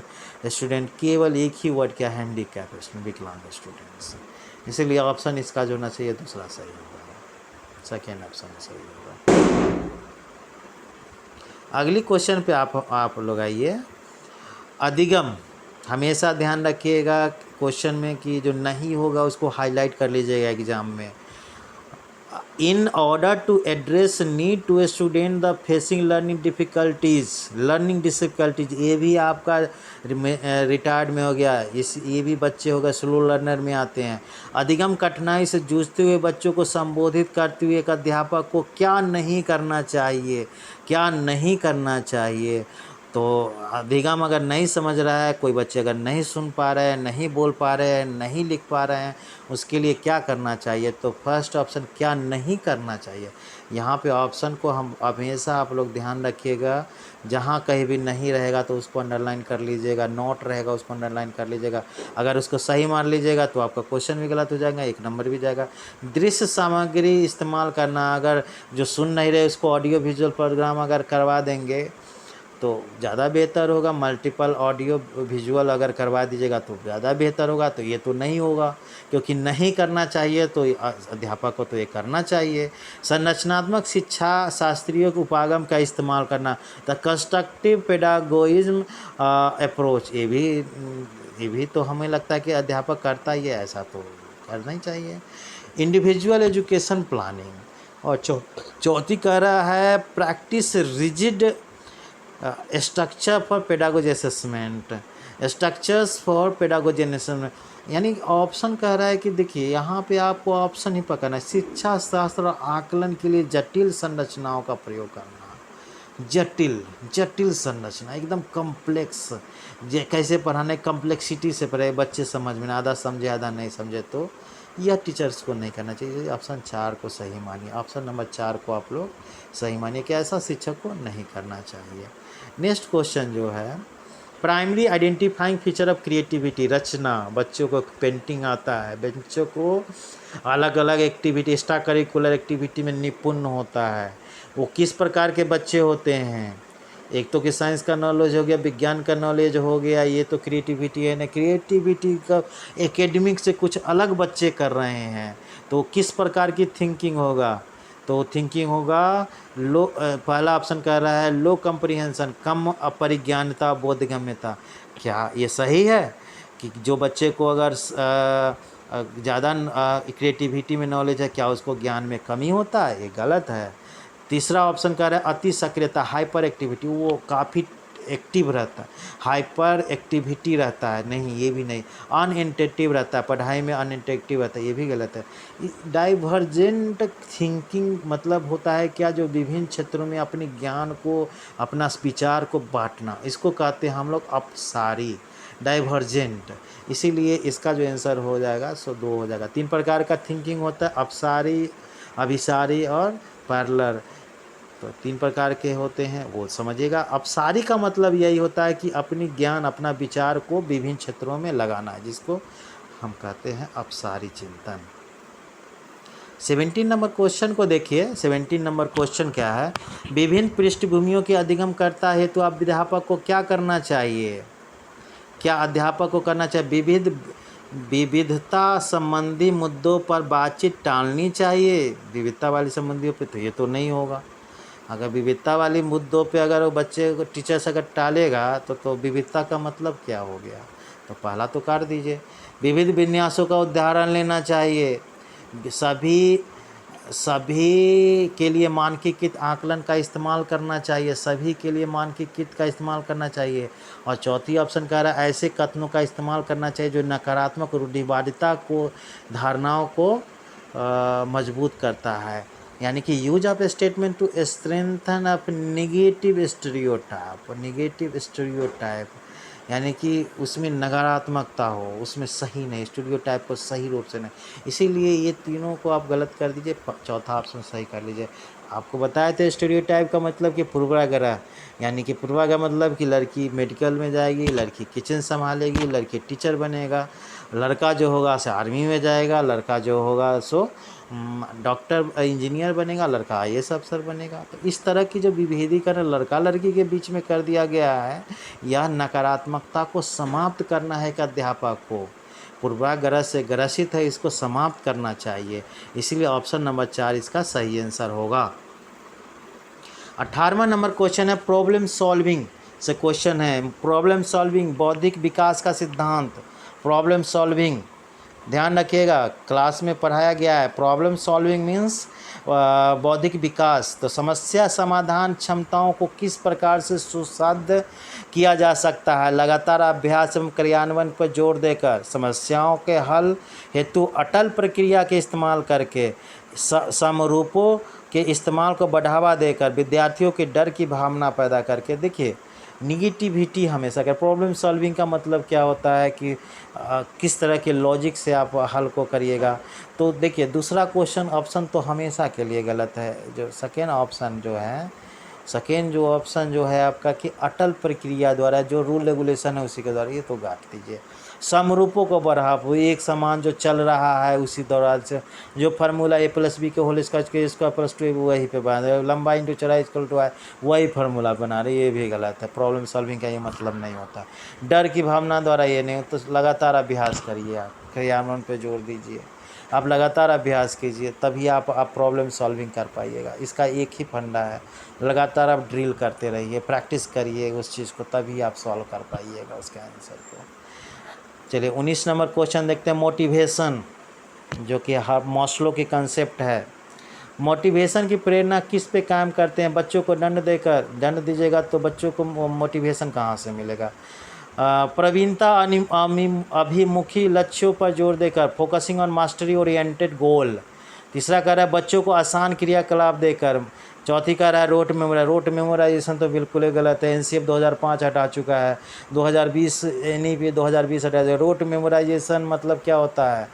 स्टूडेंट केवल एक ही वर्ड क्या, हैंडीकैप विकलांग स्टूडेंट्स। इसीलिए ऑप्शन इसका जो होना चाहिए दूसरा सही होगा, सेकेंड ऑप्शन सही होगा। अगली क्वेश्चन पे आप लोग आइए। अधिगम, हमेशा ध्यान रखिएगा क्वेश्चन में कि जो नहीं होगा उसको हाईलाइट कर लीजिएगा एग्जाम में। In order to address need to student the facing learning difficulties, ये भी आपका रिटायर्ड में हो गया, ये भी बच्चे हो गए स्लो लर्नर में आते हैं। अधिगम कठिनाई से जूझते हुए बच्चों को संबोधित करते हुए एक अध्यापक को क्या नहीं करना चाहिए, क्या नहीं करना चाहिए? तो अधिगम अगर नहीं समझ रहा है, कोई बच्चे अगर नहीं सुन पा रहे हैं, नहीं बोल पा रहे हैं, नहीं लिख पा रहे हैं, उसके लिए क्या करना चाहिए? तो फर्स्ट ऑप्शन क्या नहीं करना चाहिए, यहाँ पे ऑप्शन को हम हमेशा आप लोग ध्यान रखिएगा। जहाँ कहीं भी नहीं रहेगा तो उसको अंडरलाइन कर लीजिएगा, नोट रहेगा उसको अंडरलाइन कर लीजिएगा। अगर उसको सही मान लीजिएगा तो आपका क्वेश्चन भी गलत हो जाएगा, 1 नंबर भी जाएगा। दृश्य सामग्री इस्तेमाल करना, अगर जो सुन नहीं रहे उसको ऑडियो विजुअल प्रोग्राम अगर करवा देंगे तो ज़्यादा बेहतर होगा। मल्टीपल ऑडियो विजुअल अगर करवा दीजिएगा तो ज़्यादा बेहतर होगा। तो ये तो नहीं होगा, क्योंकि नहीं करना चाहिए तो अध्यापक को तो ये करना चाहिए। संरचनात्मक शिक्षा शास्त्रीय उपागम का इस्तेमाल करना, द कंस्ट्रक्टिव पेडागोगिज्म अप्रोच, ये भी तो हमें लगता है कि अध्यापक करता ही है, ऐसा तो करना ही चाहिए। इंडिविजुअल एजुकेशन प्लानिंग, और चौथी कह रहा है practice rigid structure for pedagogy assessment, structures for pedagogy assessment. यानी ऑप्शन कह रहा है कि देखिए यहाँ पे आपको ऑप्शन ही पकड़ना है, शिक्षा शास्त्र और आकलन के लिए जटिल संरचनाओं का प्रयोग करना। जटिल संरचना, एकदम कम्प्लेक्स, कैसे पढ़ाने, कम्प्लेक्सिटी से पढ़े, बच्चे समझ में, आधा समझे आधा नहीं समझे, तो यह टीचर्स को नहीं करना चाहिए। ऑप्शन 4 को सही मानिए, ऑप्शन नंबर 4 को आप लोग सही मानिए कि ऐसा शिक्षक को नहीं करना चाहिए। नेक्स्ट क्वेश्चन जो है, primary identifying feature of creativity, रचना, बच्चों को पेंटिंग आता है, बच्चों को अलग अलग एक्टिविटी, एक्स्ट्रा करिकुलर एक्टिविटी में निपुण होता है, वो किस प्रकार के बच्चे होते हैं? एक तो कि साइंस का नॉलेज हो गया, विज्ञान का नॉलेज हो गया, ये तो क्रिएटिविटी है ना। क्रिएटिविटी का एकेडमिक से कुछ अलग बच्चे कर रहे हैं तो किस प्रकार की थिंकिंग होगा? तो थिंकिंग होगा लो। पहला ऑप्शन कह रहा है लो कंप्रीहेंशन, कम अपरिज्ञानता, बोधगम्यता। क्या ये सही है कि जो बच्चे को अगर ज़्यादा क्रिएटिविटी में नॉलेज है, क्या उसको ज्ञान में कमी होता है? ये गलत है। तीसरा ऑप्शन कह रहा है अति सक्रियता, हाइपर एक्टिविटी, वो काफ़ी एक्टिव रहता है, हाइपर एक्टिविटी रहता है, नहीं ये भी नहीं। अनइंटेक्टिव रहता है, पढ़ाई में अनइंटेक्टिव रहता है, ये भी गलत है। डाइवर्जेंट थिंकिंग मतलब होता है क्या, जो विभिन्न क्षेत्रों में अपने ज्ञान को, अपना विचार को बांटना, इसको कहते हैं हम लोग अपसारी, डाइवर्जेंट। इसीलिए इसका जो आंसर हो जाएगा सो 2 हो जाएगा। 3 प्रकार का थिंकिंग होता है, अपसारी, अभिसारी और पैरेलल। तो 3 प्रकार के होते हैं, वो समझिएगा। अपसारी का मतलब यही होता है कि अपनी ज्ञान, अपना विचार को विभिन्न क्षेत्रों में लगाना है, जिसको हम कहते हैं अपसारी चिंतन। 17 नंबर क्वेश्चन को देखिए। 17 नंबर क्वेश्चन क्या है, विभिन्न पृष्ठभूमियों के अधिगम करता है तो अध्यापक को क्या करना चाहिए? क्या अध्यापक को करना चाहिए? विविधता संबंधी मुद्दों पर बातचीत टालनी चाहिए। विविधता वाली संबंधियों पे तो ये तो नहीं होगा। अगर विविधता वाली मुद्दों पे अगर वो बच्चे को टीचर्स अगर टालेगा तो विविधता का मतलब क्या हो गया? तो पहला तो काट दीजिए। विविध विन्यासों का उदाहरण लेना चाहिए। सभी के लिए मानकीकृत आकलन का इस्तेमाल करना चाहिए। सभी के लिए मानकीकृत का इस्तेमाल करना चाहिए। और चौथी ऑप्शन कह रहा है ऐसे कथनों का इस्तेमाल करना चाहिए जो नकारात्मक रूढ़िवादिता को, धारणाओं को मजबूत करता है। यानी कि use of statement to strengthen of negative stereotype, यानी कि उसमें नकारात्मकता हो, उसमें सही नहीं, स्टीरियोटाइप को सही रूप से नहीं। इसीलिए ये तीनों को आप गलत कर दीजिए, चौथा ऑप्शन सही कर लीजिए। आपको बताए थे स्टीरियोटाइप का मतलब कि पूर्वाग्रह, यानी कि पूर्वाग्रह मतलब कि लड़की मेडिकल में जाएगी, लड़की किचन संभालेगी, लड़की टीचर बनेगा, लड़का जो होगा सो आर्मी में जाएगा, लड़का जो होगा सो डॉक्टर इंजीनियर बनेगा, लड़का आईएएस अफसर बनेगा। तो इस तरह की जो विभेदीकरण लड़का लड़की के बीच में कर दिया गया है, यह नकारात्मकता को समाप्त करना है। एक अध्यापक को पूर्वाग्रह से ग्रसित है, इसको समाप्त करना चाहिए। इसलिए ऑप्शन नंबर 4 इसका सही आंसर होगा। 18वां नंबर क्वेश्चन है प्रॉब्लम सॉल्विंग से क्वेश्चन है। प्रॉब्लम सॉल्विंग बौद्धिक विकास का सिद्धांत। प्रॉब्लम सॉल्विंग ध्यान रखिएगा, क्लास में पढ़ाया गया है। प्रॉब्लम सॉल्विंग मीन्स बौद्धिक विकास। तो समस्या समाधान क्षमताओं को किस प्रकार से सुसाध्य किया जा सकता है? लगातार अभ्यास एवं क्रियान्वयन पर जोर देकर, समस्याओं के हल हेतु अटल प्रक्रिया के इस्तेमाल करके, समरूपों के इस्तेमाल को बढ़ावा देकर, विद्यार्थियों के डर की भावना पैदा करके। देखिए निगेटिविटी हमेशा का, प्रॉब्लम सॉल्विंग का मतलब क्या होता है कि किस तरह के लॉजिक से आप हल को करिएगा। तो देखिए दूसरा क्वेश्चन ऑप्शन तो हमेशा के लिए गलत है। जो सेकेंड ऑप्शन जो है, सेकेंड जो ऑप्शन जो है आपका कि अटल प्रक्रिया द्वारा, जो रूल रेगुलेशन है उसी के द्वारा, ये तो काट दीजिए। समरूपों को बढ़ाव, एक समान जो चल रहा है उसी दौरान से, जो फार्मूला a+b के होल स्क्वायर के स्क्वायर प्लस 2 वही पे बना रहे, लंबाई इंटू चौड़ाई इक्वल टू वही फार्मूला बना रहे, ये भी गलत है। प्रॉब्लम सॉल्विंग का ये मतलब नहीं होता। डर की भावना द्वारा ये नहीं, तो लगातार अभ्यास करिए, आप क्रियान्वयन पे जोर दीजिए, आप लगातार अभ्यास कीजिए, तभी आप प्रॉब्लम सॉल्विंग कर पाइएगा। इसका एक ही फंडा है, लगातार आप ड्रिल करते रहिए, प्रैक्टिस करिए उस चीज़ को, तभी आप सॉल्व कर पाइएगा उसके आंसर को। चलिए 19 नंबर क्वेश्चन देखते हैं। मोटिवेशन, जो कि मॉस्लो की कंसेप्ट है। मोटिवेशन की प्रेरणा किस पे कायम करते हैं? बच्चों को दंड देकर, दंड दीजिएगा तो बच्चों को मोटिवेशन कहाँ से मिलेगा? प्रवीणता अभिमुखी लक्ष्यों पर जोर देकर, फोकसिंग ऑन मास्टरी ओरिएंटेड गोल। तीसरा कह रहा है बच्चों को आसान क्रियाकलाप देकर। चौथी कह रहा है रोट मेमोराइजेशन तो बिल्कुल ही गलत है, एनसीएफ 2005 हटा चुका है, 2020 एनईपी 2020 हटा दिया। रोट मेमोराइजेशन मतलब क्या होता है?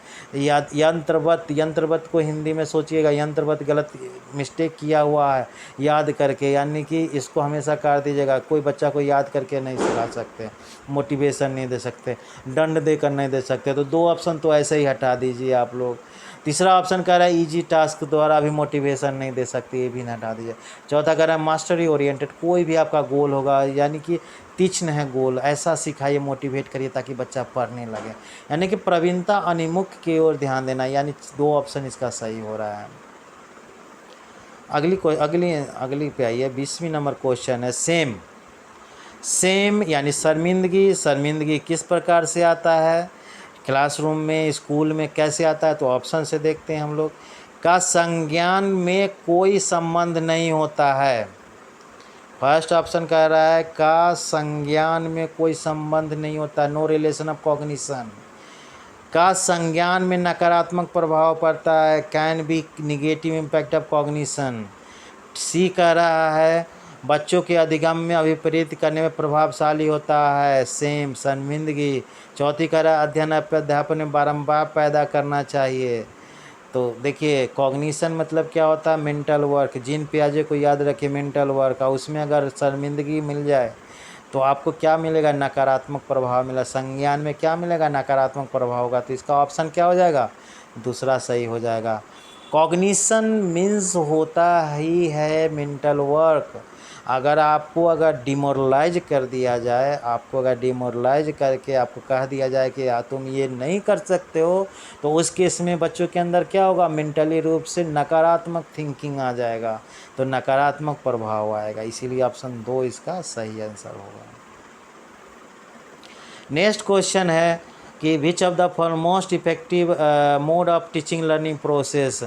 यंत्रवत को हिंदी में सोचिएगा, यंत्रवत गलत मिस्टेक किया हुआ है याद करके, यानी कि इसको हमेशा काट दीजिएगा। कोई बच्चा को याद करके नहीं सिखा सकते, मोटिवेशन नहीं दे सकते, दंड देकर नहीं दे सकते। तो 2 ऑप्शन तो ऐसे ही हटा दीजिए आप लोग। तीसरा ऑप्शन कह रहा है इजी टास्क द्वारा भी मोटिवेशन नहीं दे सकती, ये भी ना हटा दीजिए। चौथा कह रहा है मास्टरी ओरिएंटेड, कोई भी आपका गोल होगा, यानी कि तीक्ष्ण है गोल, ऐसा सिखाइए, मोटिवेट करिए ताकि बच्चा पढ़ने लगे। यानी कि प्रवीणता अनिमुख की ओर ध्यान देना, यानी 2 ऑप्शन इसका सही हो रहा है। अगली पे आइए, 20वीं नंबर क्वेश्चन है सेम। सेम यानी शर्मिंदगी, शर्मिंदगी किस प्रकार से आता है, क्लासरूम में, स्कूल में कैसे आता है, तो ऑप्शन से देखते हैं हम लोग। का संज्ञान में कोई संबंध नहीं होता है। फर्स्ट ऑप्शन कह रहा है का संज्ञान में कोई संबंध नहीं होता, नो रिलेशन ऑफ कॉग्निशन। का संज्ञान में नकारात्मक प्रभाव पड़ता है, can be negative impact of cognition. C कह रहा है बच्चों के अधिगम में अभिप्रेत करने में प्रभावशाली होता है, सेम शर्मिंदगी। चौथी कह रहा है अध्ययन अध्यापन में बारंबार पैदा करना चाहिए। तो देखिए कॉग्निशन मतलब क्या होता है, मेंटल वर्क। जीन पियाजे को याद रखिए, मेंटल वर्क, और उसमें अगर शर्मिंदगी मिल जाए तो आपको क्या मिलेगा, नकारात्मक प्रभाव मिला। संज्ञान में क्या मिलेगा, नकारात्मक प्रभाव होगा। तो इसका ऑप्शन क्या हो जाएगा, दूसरा सही हो जाएगा। कॉग्निशन मीन्स होता ही है मेंटल वर्क। अगर डिमोरलाइज कर दिया जाए, आपको अगर डिमोरलाइज करके आपको कह दिया जाए कि तुम ये नहीं कर सकते हो, तो उस केस में बच्चों के अंदर क्या होगा, मेंटली रूप से नकारात्मक थिंकिंग आ जाएगा, तो नकारात्मक प्रभाव आएगा। इसीलिए ऑप्शन 2 इसका सही आंसर होगा। नेक्स्ट क्वेश्चन है कि विच of the most effective mode of teaching learning process,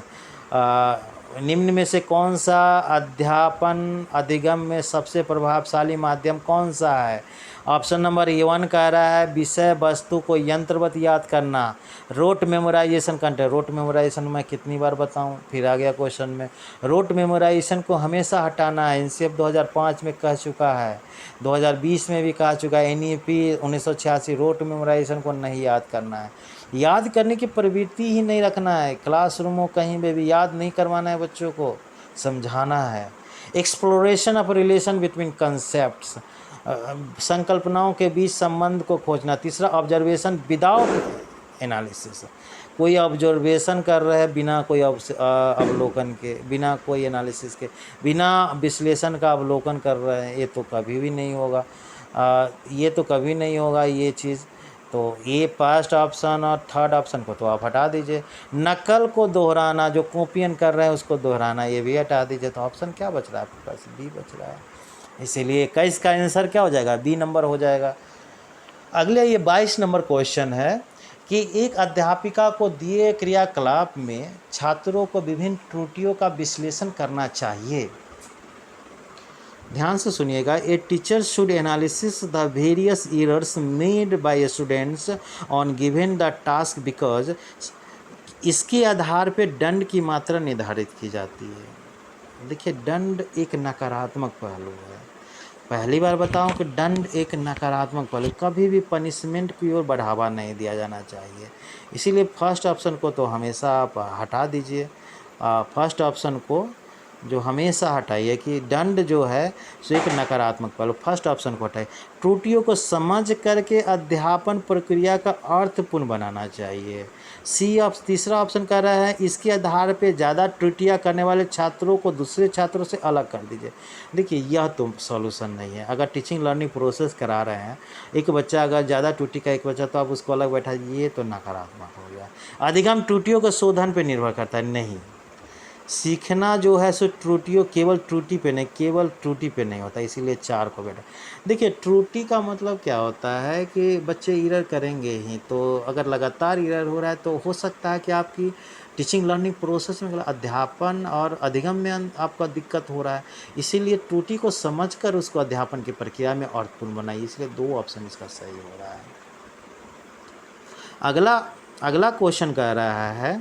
निम्न में से कौन सा अध्यापन अधिगम में सबसे प्रभावशाली माध्यम कौन सा है। ऑप्शन नंबर 1 कह रहा है विषय वस्तु को यंत्रवत याद करना, rote memorization content. Rote memorization मैं कितनी बार बताऊं, फिर आ गया क्वेश्चन में। रोट मेमोराइजेशन को हमेशा हटाना है, एनसीएफ 2005 में कह चुका है, 2020 में भी कह चुका है, एनईपी 1986। रोट मेमोराइजेशन को नहीं याद करना है, याद करने की प्रवृत्ति ही नहीं रखना है। क्लासरूमों कहीं पे भी याद नहीं करवाना है, बच्चों को समझाना है। Exploration of relation between concepts, संकल्पनाओं के बीच संबंध को खोजना। तीसरा ऑब्जर्वेशन विदाउट एनालिसिस, कोई ऑब्जर्वेशन कर रहे हैं बिना कोई अवलोकन के, बिना कोई एनालिसिस के, बिना विश्लेषण का अवलोकन कर रहे हैं, ये तो कभी भी नहीं होगा। ये तो कभी नहीं होगा ये चीज़। तो ये फर्स्ट ऑप्शन और थर्ड ऑप्शन को तो आप हटा दीजिए। नकल को दोहराना, जो कॉपियन कर रहे हैं उसको दोहराना, ये भी हटा दीजिए। तो ऑप्शन क्या बच रहा है आपके पास, बी बच रहा है। इसीलिए 21 का आंसर क्या हो जाएगा, बी नंबर हो जाएगा। अगले ये 22 नंबर क्वेश्चन है कि एक अध्यापिका को दिए क्रियाकलाप में छात्रों को विभिन्न त्रुटियों का विश्लेषण करना चाहिए। ध्यान से सुनिएगा। A teacher should analysis the various errors made by students on given the task because इसके आधार पे दंड की मात्रा निर्धारित की जाती है। देखिए दंड एक नकारात्मक पहलू है, पहली बार बताऊं कि दंड एक नकारात्मक पहलू, कभी भी पनिशमेंट की ओर बढ़ावा नहीं दिया जाना चाहिए। इसीलिए फर्स्ट ऑप्शन को तो हमेशा आप हटा दीजिए। फर्स्ट ऑप्शन को जो हमेशा हटाइए कि दंड जो है सो एक नकारात्मक पहलू, फर्स्ट ऑप्शन को हटाइए। त्रुटियों को समझ करके अध्यापन प्रक्रिया का अर्थपूर्ण बनाना चाहिए। तीसरा ऑप्शन कह रहा है इसके आधार पे ज़्यादा त्रुटियां करने वाले छात्रों को दूसरे छात्रों से अलग कर दीजिए। देखिए यह तो सॉल्यूशन नहीं है। अगर टीचिंग लर्निंग प्रोसेस करा रहे हैं, एक बच्चा अगर ज़्यादा त्रुटि का एक बच्चा, तो आप उसको अलग बैठा, ये तो नकारात्मक हो गया। अधिगम त्रुटियों को शोधन पर निर्भर करता है, नहीं। सीखना जो है सो त्रुटियों, केवल त्रुटि पे नहीं, केवल त्रुटि पे नहीं होता, इसीलिए 4 को बैठा। देखिए त्रुटि का मतलब क्या होता है कि बच्चे इरर करेंगे ही, तो अगर लगातार इरर हो रहा है तो हो सकता है कि आपकी टीचिंग लर्निंग प्रोसेस में अध्यापन और अधिगम में आपका दिक्कत हो रहा है। इसीलिए त्रुटि को समझकर उसको अध्यापन की प्रक्रिया में अर्थपूर्ण बनाइए। इसलिए 2 ऑप्शन इसका सही हो रहा है। अगला क्वेश्चन कह रहा है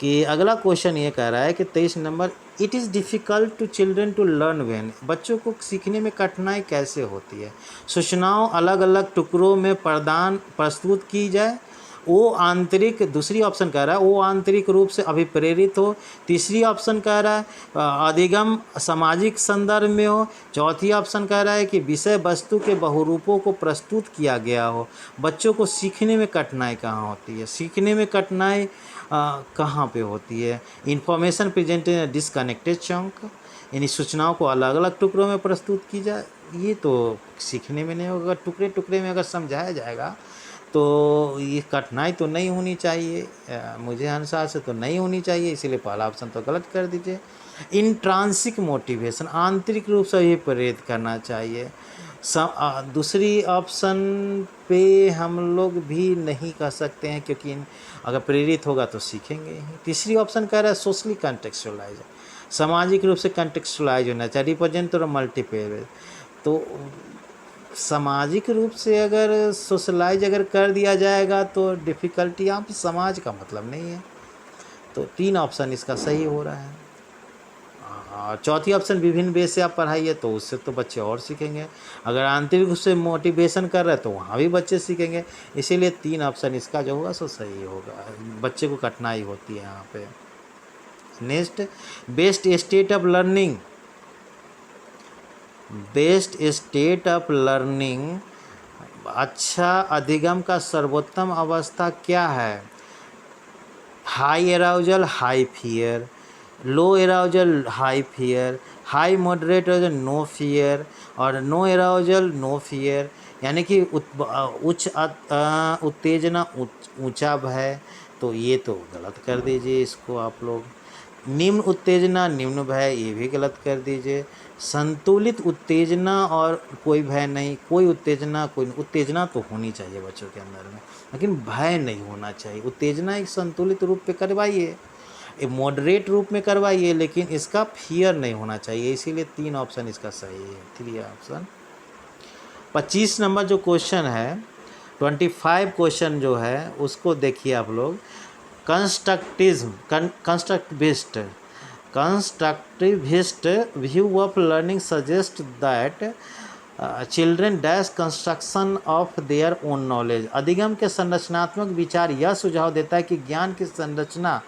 कि अगला क्वेश्चन ये कह रहा है कि 23 number, it is difficult to children to learn when, बच्चों को सीखने में कठिनाई कैसे होती है। सूचनाओं अलग अलग टुकड़ों में प्रस्तुत की जाए, वो आंतरिक, दूसरी ऑप्शन कह रहा है वो आंतरिक रूप से अभिप्रेरित हो। तीसरी ऑप्शन कह रहा है अधिगम सामाजिक संदर्भ में हो। चौथी ऑप्शन कह रहा है कि विषय वस्तु के बहुरूपों को प्रस्तुत किया गया हो। बच्चों को सीखने में कठिनाई कहाँ होती है, सीखने में कठिनाई कहाँ पे होती है। इन्फॉर्मेशन प्रेजेंटेशन डिसकनेक्टेड चंक, यानी सूचनाओं को अलग अलग टुकड़ों में प्रस्तुत की जाए, ये तो सीखने में नहीं होगा। टुकड़े टुकड़े में अगर समझाया जाएगा तो ये कठिनाई तो नहीं होनी चाहिए, मुझे अनुसार से तो नहीं होनी चाहिए, इसीलिए पहला ऑप्शन तो गलत कर दीजिए। इंट्रांसिक मोटिवेशन, आंतरिक रूप से ये प्रेरित करना चाहिए। दूसरी ऑप्शन पे हम लोग भी नहीं कह सकते हैं, क्योंकि अगर प्रेरित होगा तो सीखेंगे ही। तीसरी ऑप्शन कह रहा है सोशली कंटेक्चुअलाइज, सामाजिक रूप से कंटेक्चुअलाइज होना चाहिए, रिप्रेजेंट और मल्टीपल। तो सामाजिक रूप से अगर सोशलाइज अगर कर दिया जाएगा तो डिफ़िकल्टी, आप समाज का मतलब नहीं है। तो 3 ऑप्शन इसका सही हो रहा है। और चौथी ऑप्शन विभिन्न वे से आप पढ़ाइए, तो उससे तो बच्चे और सीखेंगे। अगर आंतरिक रूप से मोटिवेशन कर रहे हैं तो वहाँ भी बच्चे सीखेंगे। इसीलिए 3 ऑप्शन इसका जो होगा सो सही होगा। बच्चे को कठिनाई होती है यहाँ पे। Next, best state of learning. Best state of learning, अच्छा अधिगम का सर्वोत्तम अवस्था क्या है? High arousal high fear, low arousal high fear, high moderate arousal no fear, और नो एराउजल नो फियर। यानी कि उच्च उत्तेजना ऊंचा भय। तो ये तो गलत कर दीजिए इसको आप लोग। निम्न उत्तेजना निम्न भय, ये भी गलत कर दीजिए। संतुलित उत्तेजना और कोई भय नहीं, कोई उत्तेजना उत्तेजना तो होनी चाहिए बच्चों के अंदर में, लेकिन भय नहीं होना चाहिए। उत्तेजना एक संतुलित रूप पे करवाइए, एक मॉडरेट रूप में करवाइए, लेकिन इसका फियर नहीं होना चाहिए। इसीलिए 3 ऑप्शन इसका सही है, 3 ऑप्शन। 25 नंबर जो क्वेश्चन है, 25 क्वेश्चन जो है उसको देखिए आप लोग। Constructivist view of learning suggest that children dash construction of their own knowledge. अधिगम के संरचनात्मक विचार यह सुझाव देता है कि ज्ञान की संरचना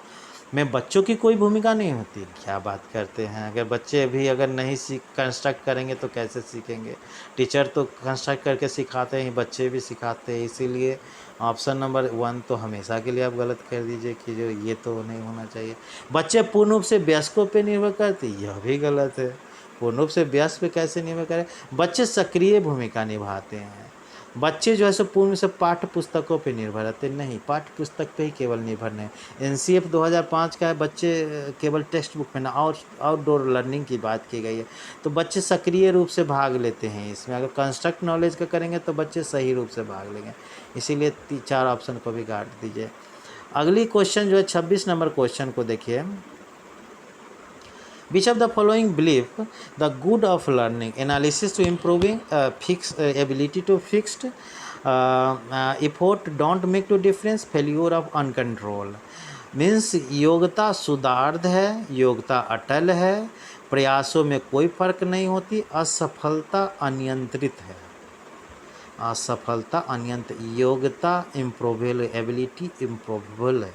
में बच्चों की कोई भूमिका नहीं होती। क्या बात करते हैं, अगर बच्चे भी अगर नहीं कंस्ट्रक्ट करेंगे तो कैसे सीखेंगे? टीचर तो कंस्ट्रक्ट करके सिखाते हैं, बच्चे भी सिखाते हैं। इसीलिए ऑप्शन नंबर 1 तो हमेशा के लिए आप गलत कर दीजिए कि जो ये तो नहीं होना चाहिए। बच्चे पूर्ण रूप से वयस्कों पे निर्भर करते, यह भी गलत है। पूर्ण रूप से वयस्क पे कैसे निर्भर करें? बच्चे सक्रिय भूमिका निभाते हैं। बच्चे जो है सो पूर्ण से पाठ्य पुस्तकों पे निर्भर रहते नहीं, पाठ्य पुस्तक पे ही केवल निर्भर नहीं। NCF 2005 का है, बच्चे केवल टेक्स्ट बुक में ना, और आउटडोर लर्निंग की बात की गई है। तो बच्चे सक्रिय रूप से भाग लेते हैं इसमें। अगर कंस्ट्रक्ट नॉलेज का करेंगे तो बच्चे सही रूप से भाग लेंगे। इसीलिए 4 ऑप्शन को भी काट दीजिए। अगली क्वेश्चन जो है 26 नंबर क्वेश्चन को देखिए। Which of the following believe the good of learning analysis to improving ability to fixed effort don't make to difference failure of uncontrol? Means योग्यता सुधार्थ है, योग्यता अटल है, प्रयासों में कोई फर्क नहीं होती, असफलता अनियंत्रित है। असफलता अनियंत्रित, योग्यता इम्प्रूवेबल, एबिलिटी इम्प्रूवेबल है।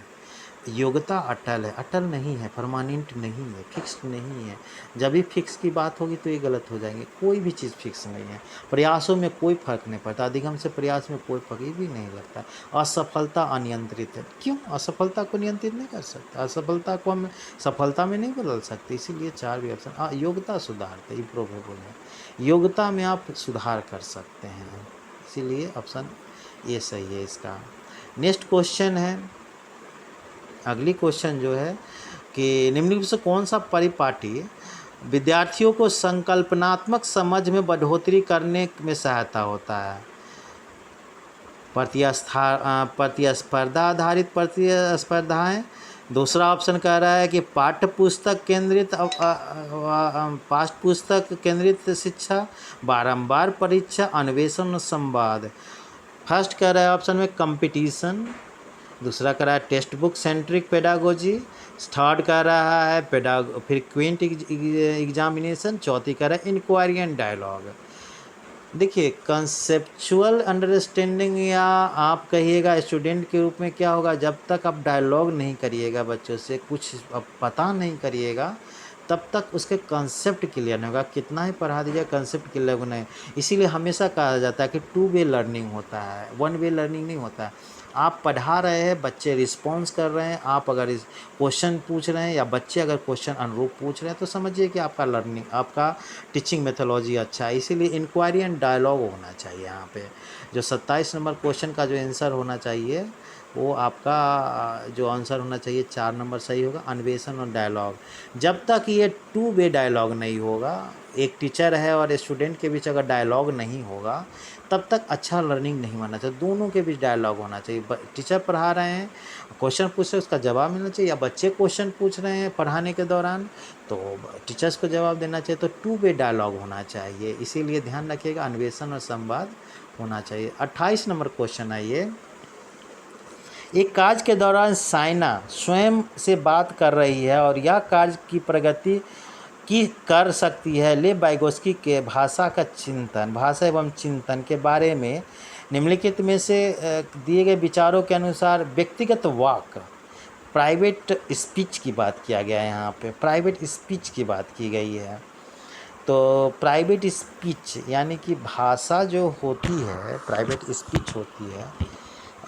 योग्यता अटल है, अटल नहीं है, परमानेंट नहीं है, फिक्स्ड नहीं है। जब भी फिक्स की बात होगी तो ये गलत हो जाएंगे। कोई भी चीज़ फिक्स नहीं है। प्रयासों में कोई फर्क नहीं पड़ता, अधिगम से प्रयास में कोई फर्क भी नहीं लगता। असफलता अनियंत्रित है। क्यों? असफलता को नियंत्रित नहीं कर सकता, असफलता को हम सफलता में नहीं बदल सकते। इसीलिए 4 भी ऑप्शन। योग्यता सुधार इम्प्रूवेबल है, योग्यता में आप सुधार कर सकते हैं, इसीलिए ऑप्शन ये सही है इसका। नेक्स्ट क्वेश्चन है, अगली क्वेश्चन जो है कि निम्नलिखित से कौन सा परिपाटी विद्यार्थियों को संकल्पनात्मक समझ में बढ़ोतरी करने में सहायता होता है? प्रतिस्पर्धा आधारित प्रतिस्पर्धाएं। दूसरा ऑप्शन कह रहा है कि पाठ्य पुस्तक केंद्रित शिक्षा, बारंबार परीक्षा, अन्वेषण, संवाद। फर्स्ट कह रहा है ऑप्शन में कंपटीशन, दूसरा कह रहा है text book centric pedagogy, third कह रहा है फ्रीक्वेंट एग्जामिनेशन, चौथी कह रहा है इंक्वायरी एंड डायलॉग। देखिए, कंसेप्चुअल अंडरस्टैंडिंग, या आप कहिएगा स्टूडेंट के रूप में क्या होगा, जब तक आप डायलॉग नहीं करिएगा बच्चों से, कुछ पता नहीं करिएगा, तब तक उसके कंसेप्ट क्लियर नहीं होगा। कितना ही पढ़ा दीजिए, कंसेप्ट क्लियर नहीं। इसीलिए हमेशा कहा जाता है कि 2 वे लर्निंग होता है, 1 वे लर्निंग नहीं होता है। आप पढ़ा रहे हैं, बच्चे रिस्पॉन्स कर रहे हैं, आप अगर इस क्वेश्चन पूछ रहे हैं या बच्चे अगर क्वेश्चन अनुरूप पूछ रहे हैं तो समझिए कि आपका लर्निंग, आपका टीचिंग मेथोलॉजी अच्छा है। इसीलिए इंक्वायरी एंड डायलॉग होना चाहिए यहाँ पे। जो 27 नंबर क्वेश्चन का जो आंसर होना चाहिए वो आपका जो आंसर होना चाहिए 4 नंबर सही होगा, अन्वेषण और डायलॉग। जब तक ये टू वे डायलॉग नहीं होगा, एक टीचर है और स्टूडेंट के बीच अगर डायलॉग नहीं होगा तब तक अच्छा लर्निंग नहीं होना चाहिए। दोनों के बीच डायलॉग होना चाहिए। टीचर पढ़ा रहे हैं, क्वेश्चन पूछ रहे हैं, उसका जवाब मिलना चाहिए, या बच्चे क्वेश्चन पूछ रहे हैं पढ़ाने के दौरान तो टीचर्स को जवाब देना चाहिए। तो टू वे डायलॉग होना चाहिए, इसीलिए ध्यान रखिएगा अन्वेषण और संवाद होना चाहिए। 28 नंबर क्वेश्चन है ये। एक कार्य के दौरान साइना स्वयं से बात कर रही है और यह कार्य की प्रगति की कर सकती है। ले वाइगोस्की के भाषा एवं चिंतन के बारे में निम्नलिखित में से दिए गए विचारों के अनुसार व्यक्तिगत वाक, प्राइवेट स्पीच की बात किया गया है। यहाँ पे प्राइवेट स्पीच की बात की गई है। तो प्राइवेट स्पीच यानी कि भाषा जो होती है, प्राइवेट स्पीच होती है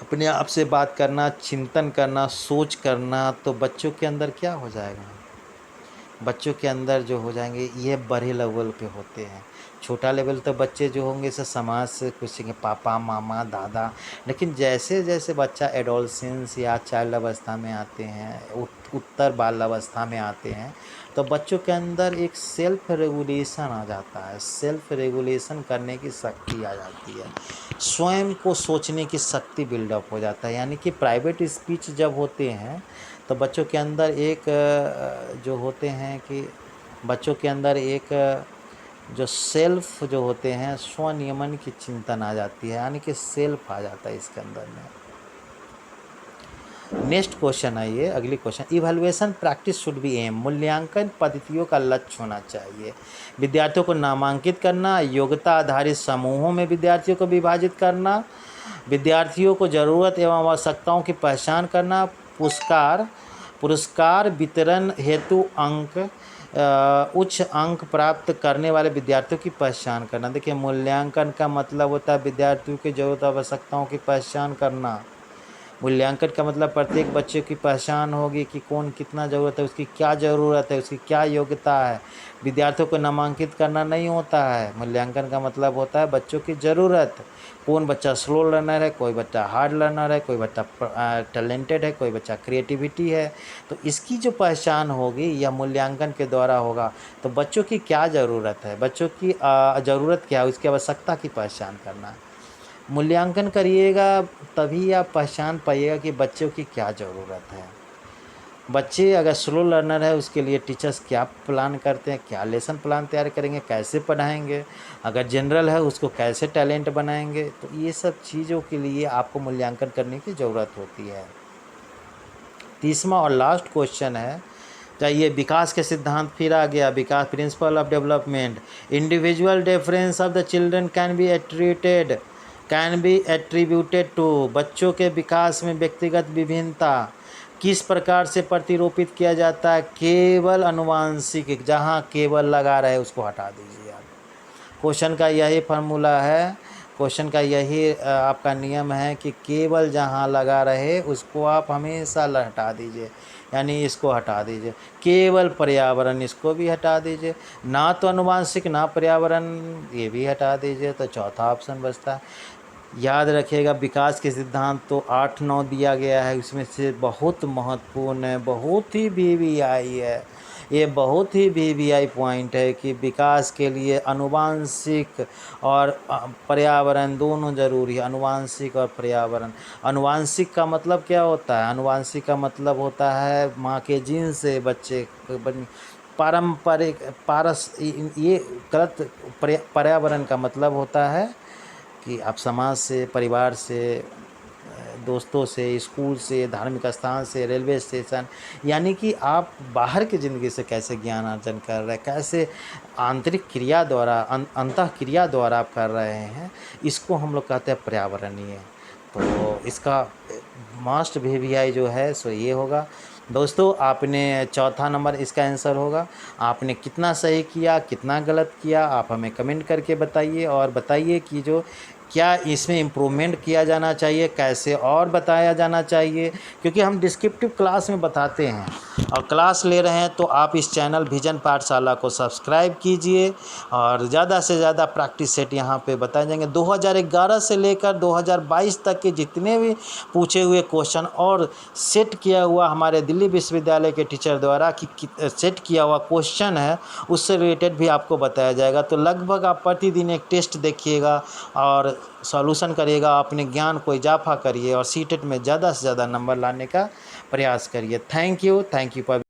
अपने आप से बात करना, चिंतन करना, सोच करना। तो बच्चों के अंदर क्या हो जाएगा, बच्चों के अंदर जो हो जाएंगे ये बड़े लेवल पे होते हैं। छोटा लेवल तो बच्चे जो होंगे से समाज से कुछ सीखेंगे, पापा मामा दादा। लेकिन जैसे जैसे बच्चा एडोलसेंस या चाइल्ड अवस्था में आते हैं, उत्तर बाल अवस्था में आते हैं, तो बच्चों के अंदर एक सेल्फ रेगुलेशन आ जाता है। सेल्फ रेगुलेशन करने की शक्ति आ जाती है, स्वयं को सोचने की शक्ति बिल्डअप हो जाता है। यानी कि प्राइवेट स्पीच जब होते हैं तो बच्चों के अंदर एक जो होते हैं कि बच्चों के अंदर एक जो सेल्फ जो होते हैं स्वनियमन की चिंतन आ जाती है, यानी कि सेल्फ आ जाता है इसके अंदर में। नेक्स्ट क्वेश्चन है ये, अगली question. Evaluation practice should be aim, मूल्यांकन पद्धतियों का लक्ष्य होना चाहिए। विद्यार्थियों को नामांकित करना, योग्यता आधारित समूहों में विद्यार्थियों को विभाजित करना, विद्यार्थियों को ज़रूरत एवं आवश्यकताओं की पहचान करना, पुरस्कार वितरण हेतु उच्च अंक प्राप्त करने वाले विद्यार्थियों की पहचान करना। देखिए, मूल्यांकन का मतलब होता है विद्यार्थियों की ज़रूरत आवश्यकताओं की पहचान करना। मूल्यांकन का मतलब प्रत्येक बच्चे की पहचान होगी कि कौन कितना ज़रूरत है, उसकी क्या ज़रूरत है, उसकी क्या योग्यता है। विद्यार्थियों को नामांकित करना नहीं होता है। मूल्यांकन का मतलब होता है बच्चों की ज़रूरत, कौन बच्चा स्लो लर्नर है, कोई बच्चा हार्ड लर्नर है, कोई बच्चा टैलेंटेड है, कोई बच्चा क्रिएटिविटी है। तो इसकी जो पहचान होगी यह मूल्यांकन के द्वारा होगा। तो बच्चों की क्या ज़रूरत है, बच्चों की ज़रूरत क्या है, उसकी आवश्यकता की पहचान करना। मूल्यांकन करिएगा तभी आप पहचान पाइएगा कि बच्चों की क्या ज़रूरत है। बच्चे अगर स्लो लर्नर है उसके लिए टीचर्स क्या प्लान करते हैं, क्या लेसन प्लान तैयार करेंगे, कैसे पढ़ाएंगे। अगर जनरल है उसको कैसे टैलेंट बनाएंगे। तो ये सब चीज़ों के लिए आपको मूल्यांकन करने की ज़रूरत होती है। 30वां और लास्ट क्वेश्चन है, चाहिए विकास के सिद्धांत फिर आ गया। विकास principle of development, individual difference of the children can be attributed to. बच्चों के विकास में व्यक्तिगत विभिन्नता किस प्रकार से प्रतिरूपित किया जाता है, केवल अनुवांशिक। जहाँ केवल लगा रहे उसको हटा दीजिए आप। क्वेश्चन का यही फार्मूला है, क्वेश्चन का यही आपका नियम है कि केवल जहाँ लगा रहे उसको आप हमेशा हटा दीजिए, यानी इसको हटा दीजिए। केवल पर्यावरण, इसको भी हटा दीजिए। ना तो अनुवांशिक ना पर्यावरण, ये भी हटा दीजिए। तो चौथा ऑप्शन बचता है। याद रखिएगा विकास के सिद्धांत तो 8-9 दिया गया है, उसमें से बहुत महत्वपूर्ण है, बहुत ही वीवीआई है। ये बहुत ही वीवीआई पॉइंट है कि विकास के लिए अनुवांशिक और पर्यावरण दोनों जरूरी है। अनुवांशिक और पर्यावरण। अनुवांशिक का मतलब क्या होता है, अनुवांशिक का मतलब होता है माँ के जीन से बच्चे पारंपरिक ये गलत। पर्यावरण का मतलब होता है कि आप समाज से, परिवार से, दोस्तों से, स्कूल से, धार्मिक स्थान से, रेलवे स्टेशन, यानी कि आप बाहर की ज़िंदगी से कैसे ज्ञान अर्जन कर रहे हैं, कैसे आंतरिक क्रिया द्वारा अंतः क्रिया द्वारा आप कर रहे हैं, इसको हम लोग कहते हैं पर्यावरणीय। तो इसका मस्ट वीवीआई जो है सो ये होगा। दोस्तों, आपने चौथा नंबर इसका आंसर होगा। आपने कितना सही किया, कितना गलत किया, आप हमें कमेंट करके बताइए। और बताइए कि जो क्या इसमें इम्प्रूवमेंट किया जाना चाहिए, कैसे और बताया जाना चाहिए, क्योंकि हम डिस्क्रिप्टिव क्लास में बताते हैं और क्लास ले रहे हैं। तो आप इस चैनल विजन पाठशाला को सब्सक्राइब कीजिए और ज़्यादा से ज़्यादा प्रैक्टिस सेट यहाँ पे बताए जाएंगे। 2011 से लेकर 2022 तक के जितने भी पूछे हुए क्वेश्चन और सेट किया हुआ हमारे दिल्ली विश्वविद्यालय के टीचर द्वारा कि सेट किया हुआ क्वेश्चन है, उससे रिलेटेड भी आपको बताया जाएगा। तो लगभग आप प्रतिदिन एक टेस्ट देखिएगा और सॉल्यूशन करिएगा, अपने ज्ञान को इजाफा करिए और सीटेट में ज़्यादा से ज़्यादा नंबर लाने का प्रयास करिए। Thank you for